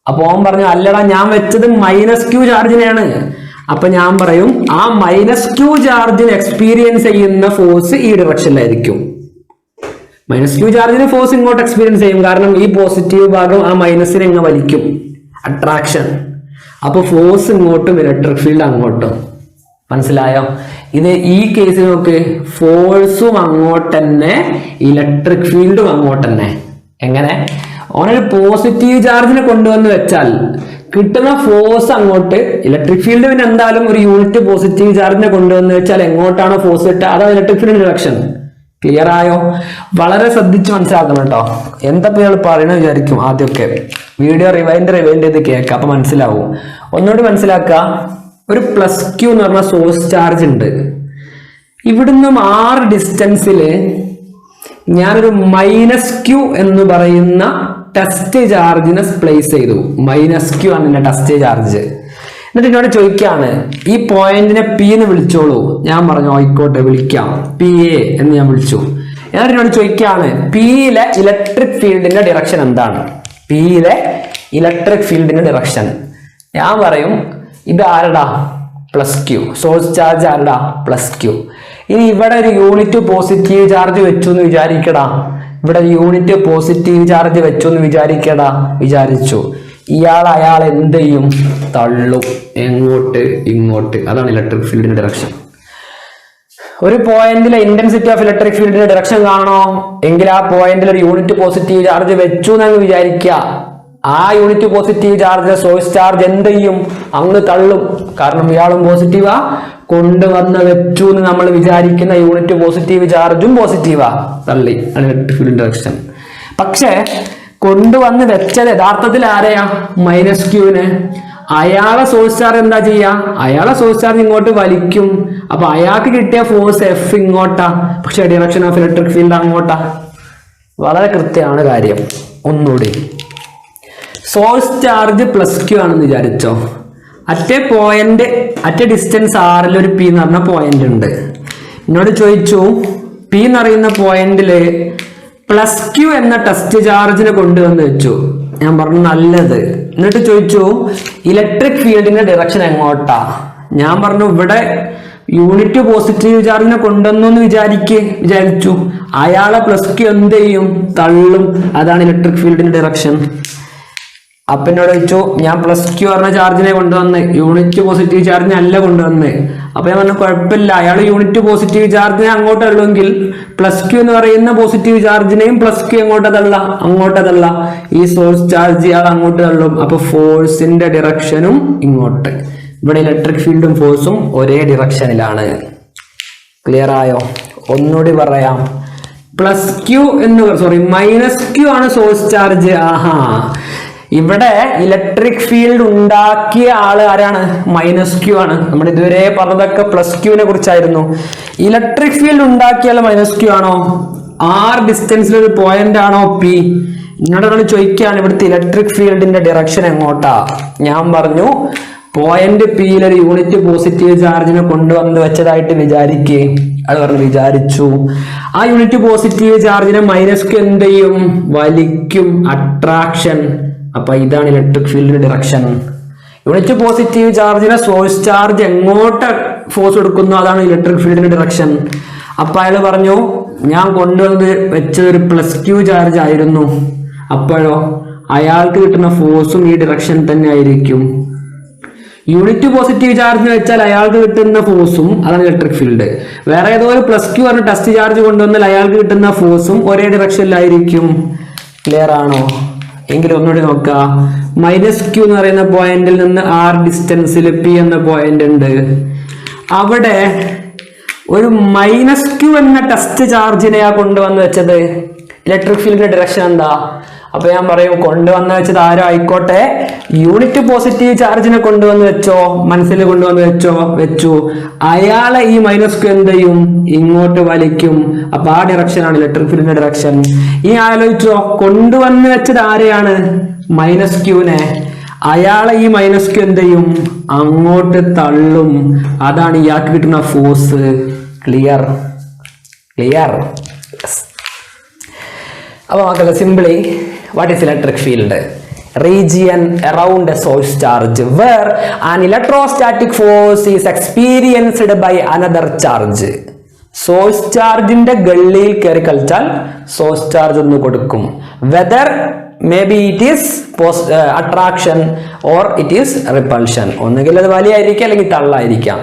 അപ്പൊ അവൻ പറഞ്ഞു, അല്ലടാ ഞാൻ വെച്ചത് -q ചാർജിനെയാണ്. അപ്പൊ ഞാൻ പറയും, ആ -q ചാർജിന് എക്സ്പീരിയൻസ് ചെയ്യുന്ന ഫോഴ്സ് ഈ ഡയറക്ഷനിലായിരിക്കും. -q ചാർജിന് ഫോഴ്സ് ഇങ്ങോട്ട് എക്സ്പീരിയൻസ് ചെയ്യും, കാരണം ഈ പോസിറ്റീവ് ഭാഗം ആ മൈനസിനെ ഇങ്ങ് വലിക്കും, അട്രാക്ഷൻ. അപ്പൊ ഫോഴ്സ് ഇങ്ങോട്ടും ഇലക്ട്രിക് ഫീൽഡ് അങ്ങോട്ടും. മനസ്സിലായോ? ഇത് ഈ കേസിൽ നോക്ക്, ഫോഴ്സും അങ്ങോട്ട് തന്നെ, ഇലക്ട്രിക് ഫീൽഡും അങ്ങോട്ട് തന്നെ. എങ്ങനെ? ഓനൊരു പോസിറ്റീവ് ചാർജിനെ കൊണ്ടുവന്ന് വെച്ചാൽ കിട്ടുന്ന ഫോഴ്സ് അങ്ങോട്ട്, ഇലക്ട്രിക് ഫീൽഡ് പിന്നെ എന്തായാലും ഒരു യൂണിറ്റ് പോസിറ്റീവ് ചാർജിനെ കൊണ്ടുവന്ന് വെച്ചാൽ എങ്ങോട്ടാണോ ഫോഴ്സ് കിട്ടുക അതാണ് ഇലക്ട്രിക് ഫീൽഡിന്റെ ഡയറക്ഷൻ. ക്ലിയർ ആയോ? വളരെ ശ്രദ്ധിച്ച് മനസ്സിലാക്കണം കേട്ടോ. എന്താ ഇയാൾ പറയണ വിചാരിക്കും ആദ്യമൊക്കെ. വീഡിയോ റിവൈൻഡ് ചെയ്ത് കേൾക്കാം, അപ്പൊ മനസ്സിലാവും. ഒന്നുകൂടി മനസ്സിലാക്കുക. ഒരു +q എന്ന് പറഞ്ഞ സോഴ്സ് ചാർജ് ഉണ്ട്. ഇവിടുന്ന് r ഡിസ്റ്റൻസിൽ ഞാനൊരു -q എന്ന് പറയുന്ന ടെസ്റ്റ് ചാർജിനെ പ്ലേസ് ചെയ്തു. -q ആണ് എന്റെ ടെസ്റ്റ് ചാർജ്. എന്നിട്ട് എന്നോട് ചോദിക്കാണ്, ഈ പോയിന്റിനെ P എന്ന് വിളിച്ചോളൂ. ഞാൻ പറഞ്ഞു, ആയിക്കോട്ടെ വിളിക്കാം, PA എന്ന് ഞാൻ വിളിച്ചു. എന്നിട്ട് എന്നോട് ചോദിക്കാണ്, Pയിലെ ഇലക്ട്രിക് ഫീൽഡിന്റെ ഡയറക്ഷൻ എന്താണ്? Pയിലെ ഇലക്ട്രിക് ഫീൽഡിന്റെ ഡയറക്ഷൻ. ഞാൻ പറയും, ഇത് ആരടാ? +q. സോഴ്സ് ചാർജ് ആരടാ? +q. ഇനി ഇവിടെ ഒരു യൂണിറ്റ് പോസിറ്റീവ് ചാർജ് വെച്ചു എന്ന് വിചാരിക്കടാ. ഇവിടെ യൂണിറ്റ് പോസിറ്റീവ് ചാർജ് വെച്ചു എന്ന് വിചാരിച്ചു. അയാൾ എന്ത് ചെയ്യും? തള്ളും, എങ്ങോട്ട്? ഇങ്ങോട്ട്. അതാണ് ഇലക്ട്രിക് ഫീൽഡിന്റെ ഡയറക്ഷൻ. ഒരു പോയിന്റിലെ ഇന്റൻസിറ്റി ഓഫ് ഇലക്ട്രിക് ഫീൽഡിന്റെ ഡയറക്ഷൻ കാണണോ എങ്കിൽ ആ പോയിന്റിൽ ഒരു യൂണിറ്റ് പോസിറ്റീവ് ചാർജ് വെച്ചു എന്ന് വിചാരിക്കുക. ആ unit positive charge source charge എന്ത് ചെയ്യും? അങ്ങ് തള്ളും. കാരണം ഇയാളും പോസിറ്റീവാ, കൊണ്ടുവന്ന് വെച്ചു എന്ന് നമ്മൾ വിചാരിക്കുന്ന യൂണിറ്റ് പോസിറ്റീവ് ചാർജും പോസിറ്റീവാ, തള്ളി. ഇലക്ട്രിക് ഫീൽഡിന്റെ ഡയറക്ഷൻ. പക്ഷെ കൊണ്ടുവന്ന് വെച്ചത് യഥാർത്ഥത്തിൽ ആരെയാ? -qനെ. അയാളെ സോഴ്സ് ചാർജ് എന്താ ചെയ്യാ? അയാളെ സോഴ്സ് ചാർജ് ഇങ്ങോട്ട് വലിക്കും. അപ്പൊ അയാൾക്ക് കിട്ടിയ ഫോഴ്സ് F ഇങ്ങോട്ടാ, പക്ഷെ ഡയറക്ഷൻ ഓഫ് ഇലക്ട്രിക് ഫീൽഡ് അങ്ങോട്ടാ. വളരെ കൃത്യമാണ് കാര്യം. ഒന്നുകൂടി, സോഴ്സ് ചാർജ് +q ആണെന്ന് വിചാരിച്ചോ. അറ്റ് ഡിസ്റ്റൻസ് r ഒരു P എന്ന് പറഞ്ഞ പോയിന്റ് ഉണ്ട്. എന്നോട് ചോദിച്ചു, P എന്ന് പറയുന്ന പോയിന്റില് +q എന്ന ടെസ്റ്റ് ചാർജിനെ കൊണ്ടുവന്ന് വെച്ചു. ഞാൻ പറഞ്ഞു നല്ലത്. എന്നിട്ട് ചോദിച്ചു, ഇലക്ട്രിക് ഫീൽഡിന്റെ ഡയറക്ഷൻ എങ്ങോട്ടാ? ഞാൻ പറഞ്ഞു, ഇവിടെ യൂണിറ്റ് പോസിറ്റീവ് ചാർജിനെ കൊണ്ടുവന്നു എന്ന് വിചാരിച്ചു. അയാളെ +q എന്ത് ചെയ്യും? തള്ളും. അതാണ് ഇലക്ട്രിക് ഫീൽഡിന്റെ ഡയറക്ഷൻ. അപ്പൊ എന്നോട് ചോദിച്ചു, ഞാൻ +q പറഞ്ഞ ചാർജിനെ കൊണ്ടുവന്ന്, യൂണിറ്റ് പോസിറ്റീവ് ചാർജിനെ അല്ല കൊണ്ടുവന്ന്. അപ്പൊ ഞാൻ പറഞ്ഞു, കുഴപ്പമില്ല, അയാൾ യൂണിറ്റ് പോസിറ്റീവ് ചാർജിനെ അങ്ങോട്ടുള്ളെങ്കിൽ +q എന്ന് പറയുന്ന പോസിറ്റീവ് ചാർജിനെയും +q അങ്ങോട്ടതല്ല. ഈ സോഴ്സ് ചാർജ് ഇയാൾ അങ്ങോട്ട് തള്ളും. അപ്പൊ ഫോഴ്സിന്റെ ഡയറക്ഷനും ഇങ്ങോട്ട്. ഇവിടെ ഇലക്ട്രിക് ഫീൽഡും ഫോഴ്സും ഒരേ ഡയറക്ഷനിലാണ്. ക്ലിയർ ആയോ? ഒന്നുകൂടി പറയാം. -q ആണ് സോഴ്സ് ചാർജ്. ആഹാ, ഇവിടെ ഇലക്ട്രിക് ഫീൽഡ് ഉണ്ടാക്കിയ ആള് ആരാണ്? -q ആണ്. നമ്മൾ ഇതുവരെ പറഞ്ഞതൊക്കെ +qനെ കുറിച്ചായിരുന്നു. ഇലക്ട്രിക് ഫീൽഡ് ഉണ്ടാക്കിയ ആള് -q ആണോ? r ഡിസ്റ്റൻസിൽ ഒരു പോയിന്റ് ആണോ P? എന്നോട് ചോദിക്കുകയാണ്, ഇവിടുത്തെ ഇലക്ട്രിക് ഫീൽഡിന്റെ ഡയറക്ഷൻ എങ്ങോട്ടാ? ഞാൻ പറഞ്ഞു, പോയിന്റ് Pയിൽ ഒരു യൂണിറ്റ് പോസിറ്റീവ് ചാർജിനെ കൊണ്ടുവന്ന് വെച്ചതായിട്ട് വിചാരിക്കേ. അത് പറഞ്ഞു, വിചാരിച്ചു. ആ യൂണിറ്റ് പോസിറ്റീവ് ചാർജിനെ -q എന്ത് ചെയ്യും? വലിക്കും, അട്രാക്ഷൻ. അപ്പൊ ഇതാണ് ഇലക്ട്രിക് ഫീൽഡിന്റെ ഡയറക്ഷൻ. യൂണിറ്റ് പോസിറ്റീവ് ചാർജിനെ സോഴ്സ് ചാർജ് എങ്ങോട്ട് ഫോഴ്സ് കൊടുക്കുന്നു അതാണ് ഇലക്ട്രിക് ഫീൽഡിന്റെ ഡയറക്ഷൻ. അപ്പൊ അയാൾ പറഞ്ഞു, ഞാൻ കൊണ്ടുവന്ന് വെച്ചത് ഒരു +q ചാർജ് ആയിരുന്നു, അപ്പോഴോ അയാൾക്ക് കിട്ടുന്ന ഫോഴ്സും ഈ ഡിറക്ഷൻ തന്നെ ആയിരിക്കും. യൂണിറ്റ് പോസിറ്റീവ് ചാർജ് വെച്ചാൽ അയാൾക്ക് കിട്ടുന്ന ഫോഴ്സും അതാണ് ഇലക്ട്രിക് ഫീൽഡ്. വേറെ ഏതോ ഒരു +q പറഞ്ഞ ടെസ്റ്റ് ചാർജ് കൊണ്ടുവന്നാൽ അയാൾക്ക് കിട്ടുന്ന ഫോഴ്സും ഒരേ ഡിറക്ഷനിലായിരിക്കും. ക്ലിയർ ആണോ? എങ്കിലും ഒന്നുകൂടി നോക്കാം. -q എന്ന് പറയുന്ന പോയിന്റിൽ നിന്ന് r ഡിസ്റ്റൻസിൽ p എന്ന പോയിന്റ് ഉണ്ട്. അവിടെ ഒരു -q എന്ന ടെസ്റ്റ് ചാർജിനെയാ കൊണ്ടുവന്ന് വെച്ചത്. ഇലക്ട്രിക് ഫീൽഡിന്റെ ഡിറക്ഷൻ എന്താ? അപ്പൊ ഞാൻ പറയും കൊണ്ടുവന്ന് വെച്ചത് ആരോ ആയിക്കോട്ടെ, യൂണിറ്റ് പോസിറ്റീവ് ചാർജിനെ കൊണ്ടുവന്ന് വെച്ചോ, മനസ്സിൽ കൊണ്ടുവന്ന് വെച്ചു. അയാളെ ഈ -q എന്ത് ചെയ്യും? ഇങ്ങോട്ട് വലിക്കും. അപ്പൊ ആ ഡിറക്ഷൻ ആണ് ഇലക്ട്രിക് ഫീൽഡിന്റെ ഡിറക്ഷൻ. ഈ ആലോചിച്ചോ, കൊണ്ടുവന്ന് വെച്ചത് ആരെയാണ്? -q-നെ. അയാളെ ഈ -q എന്ത് ചെയ്യും? അങ്ങോട്ട് തള്ളും. അതാണ് ഇയാൾക്ക് കിട്ടുന്ന ഫോഴ്സ്. ക്ലിയർ? അപ്പൊ മക്കളെ, simply what is electric field? Region around a source charge where an electrostatic force is experienced by another charge. Source ചാർജിന്റെ ഗള്ളിയിൽ കയറി കളിച്ചാൽ സോഴ്സ് ചാർജ് ഒന്ന് കൊടുക്കും. Whether may be it is attraction or it is repulsion. ഒന്നുകിൽ അത് വലിയായിരിക്കാം അല്ലെങ്കിൽ തള്ളായിരിക്കാം.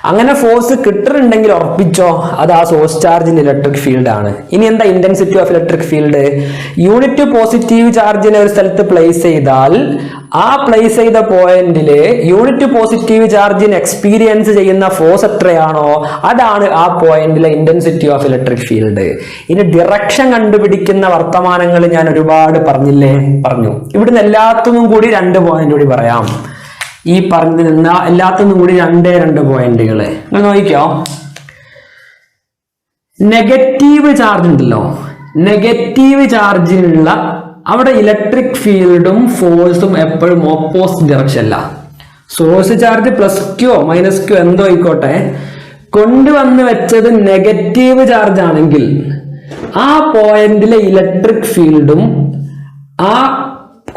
അങ്ങനെ force കിട്ടുന്നുണ്ടെങ്കിൽ ഉറപ്പിച്ചോ, അത് ആ സോഴ്സ് ചാർജിന്റെ ഇലക്ട്രിക് ഫീൽഡ് ആണ്. ഇനി എന്താ intensity of electric field? Unit positive ചാർജിനെ ഒരു സ്ഥലത്ത് പ്ലേസ് ചെയ്താൽ ആ പ്ലേസ് ചെയ്ത പോയിന്റില് യൂണിറ്റ് പോസിറ്റീവ് ചാർജിന് എക്സ്പീരിയൻസ് ചെയ്യുന്ന ഫോഴ്സ് എത്രയാണോ അതാണ് ആ പോയിന്റിലെ ഇന്റൻസിറ്റി ഓഫ് ഇലക്ട്രിക് ഫീൽഡ്. ഇനി ഡിറക്ഷൻ കണ്ടുപിടിക്കുന്ന വർത്തമാനങ്ങൾ ഞാൻ ഒരുപാട് പറഞ്ഞു. ഇവിടുന്ന് എല്ലാത്തിനും കൂടി 2 പോയിന്റ് കൂടി പറയാം. ഈ പറഞ്ഞു നിന്ന എല്ലാത്തിനും കൂടി 2 പോയിന്റുകൾ നിങ്ങൾ നോക്കിക്കോ. നെഗറ്റീവ് ചാർജ് ഉണ്ടല്ലോ, നെഗറ്റീവ് ചാർജിനുള്ള അവിടെ ഇലക്ട്രിക് ഫീൽഡും ഫോഴ്സും എപ്പോഴും ഓപ്പോസിറ്റ് ഡിറക്ഷനില്ല. സോഴ്സ് ചാർജ് +q -q എന്തോ ആയിക്കോട്ടെ, കൊണ്ടുവന്ന് വെച്ചത് നെഗറ്റീവ് ചാർജ് ആണെങ്കിൽ ആ പോയിന്റിലെ ഇലക്ട്രിക് ഫീൽഡും ആ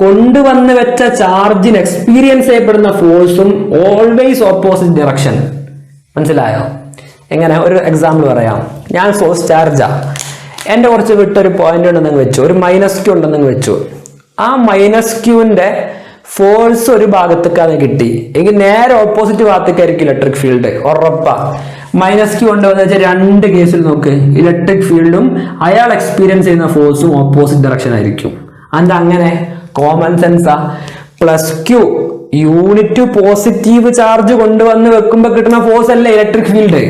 കൊണ്ടുവന്ന് വെച്ച ചാർജിന് എക്സ്പീരിയൻസ് ചെയ്യപ്പെടുന്ന ഫോഴ്സും ഓൾവേസ് ഓപ്പോസിറ്റ് ഡിറക്ഷൻ. മനസ്സിലായോ? എങ്ങനെ? ഒരു എക്സാമ്പിൾ പറയാം. ഞാൻ സോഴ്സ് ചാർജാ, എന്റെ കുറച്ച് വിട്ടൊരു പോയിന്റ് ഉണ്ടെന്ന് വെച്ചു, ഒരു -q ഉണ്ടെന്ന് വെച്ചു. ആ -q-ന്റെ ഫോഴ്സ് ഒരു ഭാഗത്തേക്കാണ് കിട്ടി എങ്കിൽ നേരെ ഓപ്പോസിറ്റ് ഭാഗത്തേക്കായിരിക്കും ഇലക്ട്രിക് ഫീൽഡ്. ഉറപ്പാ. -q കൊണ്ടുവന്ന് വെച്ചാൽ 2 കേസിൽ നോക്ക്, ഇലക്ട്രിക് ഫീൽഡും അയാൾ എക്സ്പീരിയൻസ് ചെയ്യുന്ന ഫോഴ്സും ഓപ്പോസിറ്റ് ഡയറക്ഷൻ ആയിരിക്കും. എന്താ അങ്ങനെ? കോമൺ സെൻസാ. +q യൂണിറ്റ് പോസിറ്റീവ് ചാർജ് കൊണ്ടുവന്ന് വെക്കുമ്പോ കിട്ടുന്ന ഫോഴ്സ് അല്ലേ ഇലക്ട്രിക് ഫീൽഡ്?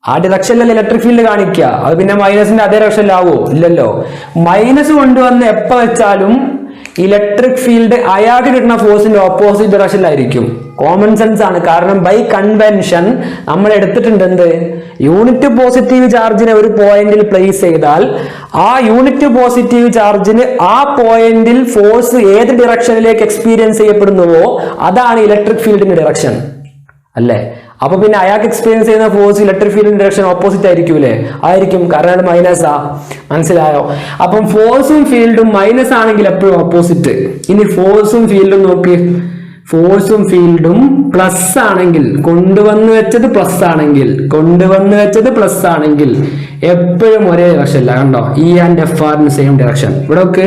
ആ ഡിറക്ഷനിലല്ലേ ഇലക്ട്രിക് ഫീൽഡ് കാണിക്കുക. അത് പിന്നെ മൈനസിന്റെ അതേ ഡയറക്ഷനിലാവോ? ഇല്ലല്ലോ. മൈനസ് കൊണ്ടുവന്ന് എപ്പോ വെച്ചാലും ഇലക്ട്രിക് ഫീൽഡ് അയാൾക്ക് കിട്ടുന്ന ഫോഴ്സിന്റെ ഓപ്പോസിറ്റ് ഡയറക്ഷനിലായിരിക്കും. കോമൺ സെൻസ് ആണ്. കാരണം ബൈ കൺവെൻഷൻ നമ്മൾ എടുത്തിട്ടുണ്ട് എന്ത്? യൂണിറ്റ് പോസിറ്റീവ് ചാർജിനെ ഒരു പോയിന്റിൽ പ്ലേസ് ചെയ്താൽ ആ യൂണിറ്റ് പോസിറ്റീവ് ചാർജിന് ആ പോയിന്റിൽ ഫോഴ്സ് ഏത് ഡിറക്ഷനിലേക്ക് എക്സ്പീരിയൻസ് ചെയ്യപ്പെടുന്നുവോ അതാണ് ഇലക്ട്രിക് ഫീൽഡിന്റെ ഡിറക്ഷൻ അല്ലേ? അപ്പൊ പിന്നെ അയാൾക്ക് എക്സ്പീരിയൻസ് ചെയ്യുന്ന ഫോഴ്സ് ഇലക്ട്രിക് ഫീൽഡിന്റെ ഡയറക്ഷൻ ഓപ്പോസിറ്റ് ആയിരിക്കൂലേ? ആയിരിക്കും, കാരണം മൈനസാ. മനസ്സിലായോ? അപ്പം ഫോഴ്സും ഫീൽഡും മൈനസ് ആണെങ്കിൽ എപ്പോഴും ഓപ്പോസിറ്റ്. ഇനി ഫോഴ്സും ഫീൽഡും നോക്ക്, ഫോഴ്സും ഫീൽഡും പ്ലസ് ആണെങ്കിൽ, കൊണ്ടുവന്ന് വെച്ചത് പ്ലസ് ആണെങ്കിൽ എപ്പോഴും ഒരേ ഡയറക്ഷൻ അല്ല. കണ്ടോ? E and FR same direction. ഇവിടെ നോക്ക്,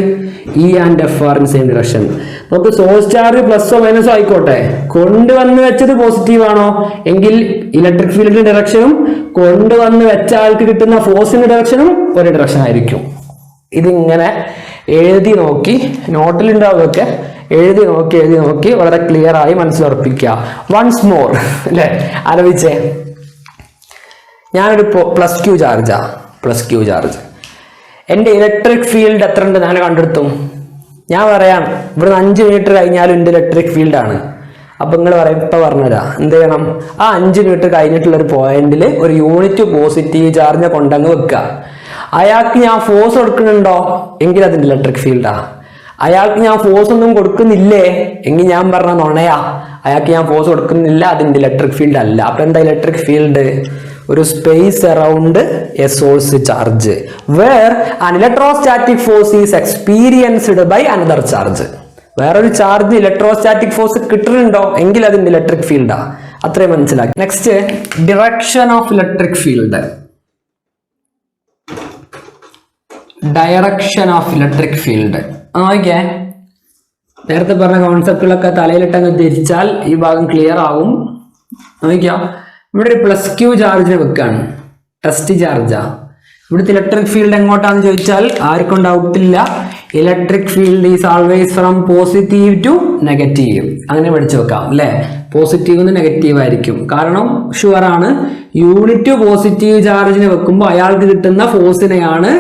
E and FR same direction. നമുക്ക് സോഴ്സ് ചാർജ് +ഓ - ആയിക്കോട്ടെ, കൊണ്ടുവന്ന് വെച്ചത് പോസിറ്റീവ് ആണോ എങ്കിൽ ഇലക്ട്രിക് ഫീൽഡിന്റെ ഡയറക്ഷനും കൊണ്ടുവന്ന് വെച്ച ആൾക്ക് കിട്ടുന്ന ഫോഴ്സിന്റെ ഡയറക്ഷനും ഒരേ ഡയറക്ഷൻ ആയിരിക്കും. ഇതിങ്ങനെ എഴുതി നോക്കി, നോട്ടിലുണ്ടാവുമൊക്കെ എഴുതി നോക്കി വളരെ ക്ലിയർ ആയി മനസ്സിലുറപ്പിക്കുക. വൺസ് മോർ അല്ലെ? ആലോചിച്ചേ, ഞാനൊരു +q ചാർജ്, എന്റെ ഇലക്ട്രിക് ഫീൽഡ് എത്ര ഉണ്ട് ഞാൻ കണ്ടെടുത്തും. ഞാൻ പറയാം ഇവിടുന്ന് 5 മീറ്റർ കഴിഞ്ഞാലും എന്റെ ഇലക്ട്രിക് ഫീൽഡ് ആണ്. അപ്പൊ നിങ്ങൾ പറയും, ഇപ്പൊ പറഞ്ഞുതരാം എന്ത് ചെയ്യണം. ആ 5 മീറ്റർ കഴിഞ്ഞിട്ടുള്ള ഒരു പോയിന്റിൽ ഒരു യൂണിറ്റ് പോസിറ്റീവ് ചാർജിനെ കൊണ്ടങ്ങ് വെക്കുക. അയാൾക്ക് ഞാൻ ഫോഴ്സ് കൊടുക്കുന്നുണ്ടോ എങ്കിൽ അതിന്റെ ഇലക്ട്രിക് ഫീൽഡാ. അയാൾക്ക് ഞാൻ ഫോഴ്സ് ഒന്നും കൊടുക്കുന്നില്ലേ എങ്കിൽ ഞാൻ പറഞ്ഞ നുണയാ. അയാൾക്ക് ഞാൻ ഫോഴ്സ് കൊടുക്കുന്നില്ല, അതിന്റെ ഇലക്ട്രിക് ഫീൽഡ് അല്ല. അപ്പൊ എന്താ ഇലക്ട്രിക് ഫീൽഡ്? ഒരു space around a source charge where an electrostatic force is experienced by another charge. വേറൊരു ചാർജ് ഇലക്ട്രോസ്റ്റാറ്റിക് ഫോഴ്സ് കിട്ടുന്നുണ്ടോ എങ്കിൽ അതിന്റെ ഇലക്ട്രിക് ഫീൽഡാ. അത്രയും മനസ്സിലാക്കി. Next, direction of electric field. Direction of electric field. നോക്കിയേ, നേരത്തെ പറഞ്ഞ കോൺസെപ്റ്റുകളൊക്കെ തലയിലിട്ടങ്ങ് തിരിച്ചാൽ ഈ ഭാഗം ക്ലിയർ ആവും. നോക്കിയോ, ഇവിടെ ഒരു +q ചാർജിന് വെക്കാണ്, ടെസ്റ്റ് ചാർജാ. ഇവിടുത്തെ ഇലക്ട്രിക് ഫീൽഡ് എങ്ങോട്ടാന്ന് ചോദിച്ചാൽ ആർക്കും ഡൗട്ടില്ല, electric field is always from positive to negative. അങ്ങനെ പഠിച്ചു വെക്കാം അല്ലെ, പോസിറ്റീവ് നിന്ന് നെഗറ്റീവ് ആയിരിക്കും. കാരണം ഷുവർ ആണ്, യൂണിറ്റ് പോസിറ്റീവ് ചാർജിന് വെക്കുമ്പോൾ അയാൾക്ക് കിട്ടുന്ന ഫോഴ്സിനെയാണ്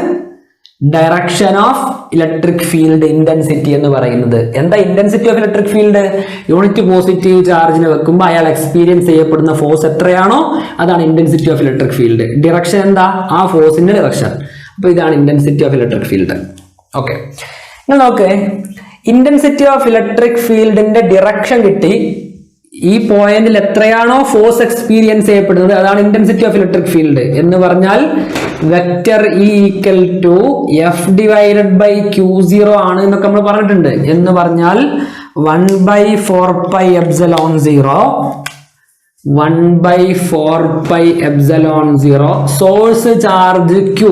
direction of electric field intensity എന്ന് പറയുന്നത്. എന്താ intensity of electric field? Unit positive ചാർജിന് വെക്കുമ്പോൾ അയാൾ എക്സ്പീരിയൻസ് ചെയ്യപ്പെടുന്ന ഫോഴ്സ് എത്രയാണോ അതാണ് intensity of electric field. Direction എന്താ? ആ ഫോഴ്സിന്റെ ഡിറക്ഷൻ. അപ്പൊ ഇതാണ് intensity of electric field. Okay, നിങ്ങൾ നോക്ക്, ഇന്റൻസിറ്റി ഓഫ് ഇലക്ട്രിക് ഫീൽഡിന്റെ ഡിറക്ഷൻ കിട്ടി. ഈ പോയിന്റിൽ എത്രയാണോ ഫോഴ്സ് എക്സ്പീരിയൻസ് ചെയ്യപ്പെടുന്നത് അതാണ് ഇന്റൻസിറ്റി ഓഫ് ഇലക്ട്രിക് ഫീൽഡ്. എന്ന് പറഞ്ഞാൽ vector E equal to F/Q0 ആണ് എന്നൊക്കെ നമ്മൾ പറഞ്ഞിട്ടുണ്ട്. എന്ന് പറഞ്ഞാൽ 1/4πε0 1/4πε0 സോഴ്സ് ചാർജ് Q,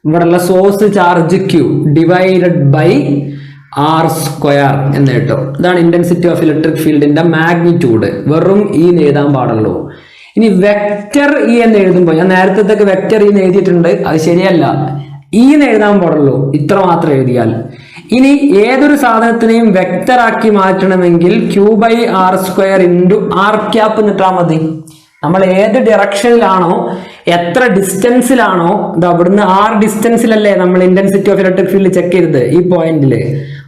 ഇവിടെയുള്ള source charge Q divided by r² എന്ന് കിട്ടും. ഇതാണ് ഇന്റൻസിറ്റി ഓഫ് ഇലക്ട്രിക് ഫീൽഡിന്റെ മാഗ്നിറ്റ്യൂഡ്. വെറും E എന്ന് എഴുതാൻ പാടുള്ളൂ. ഇനി വെക്ടർ E എന്ന് എഴുതുമ്പോൾ, ഞാൻ നേരത്തെ വെക്ടർ E എന്ന് എഴുതിയിട്ടുണ്ട്, അത് ശരിയല്ല, E എന്ന് എഴുതാൻ പാടുള്ളൂ. ഇത്ര മാത്രം എഴുതിയാൽ. ഇനി ഏതൊരു സാധനത്തിനെയും വെക്ടർ ആക്കി മാറ്റണമെങ്കിൽ Q/r² ഇൻറ്റു r ക്യാപ്പ് എന്നിട്ടാൽ മതി. നമ്മൾ ഏത് ഡയറക്ഷനിലാണോ, എത്ര ഡിസ്റ്റൻസിലാണോ, ഇത് അവിടുന്ന് r ഡിസ്റ്റൻസിലല്ലേ നമ്മൾ intensity of electric field check ചെയ്തത് ഈ പോയിന്റില്.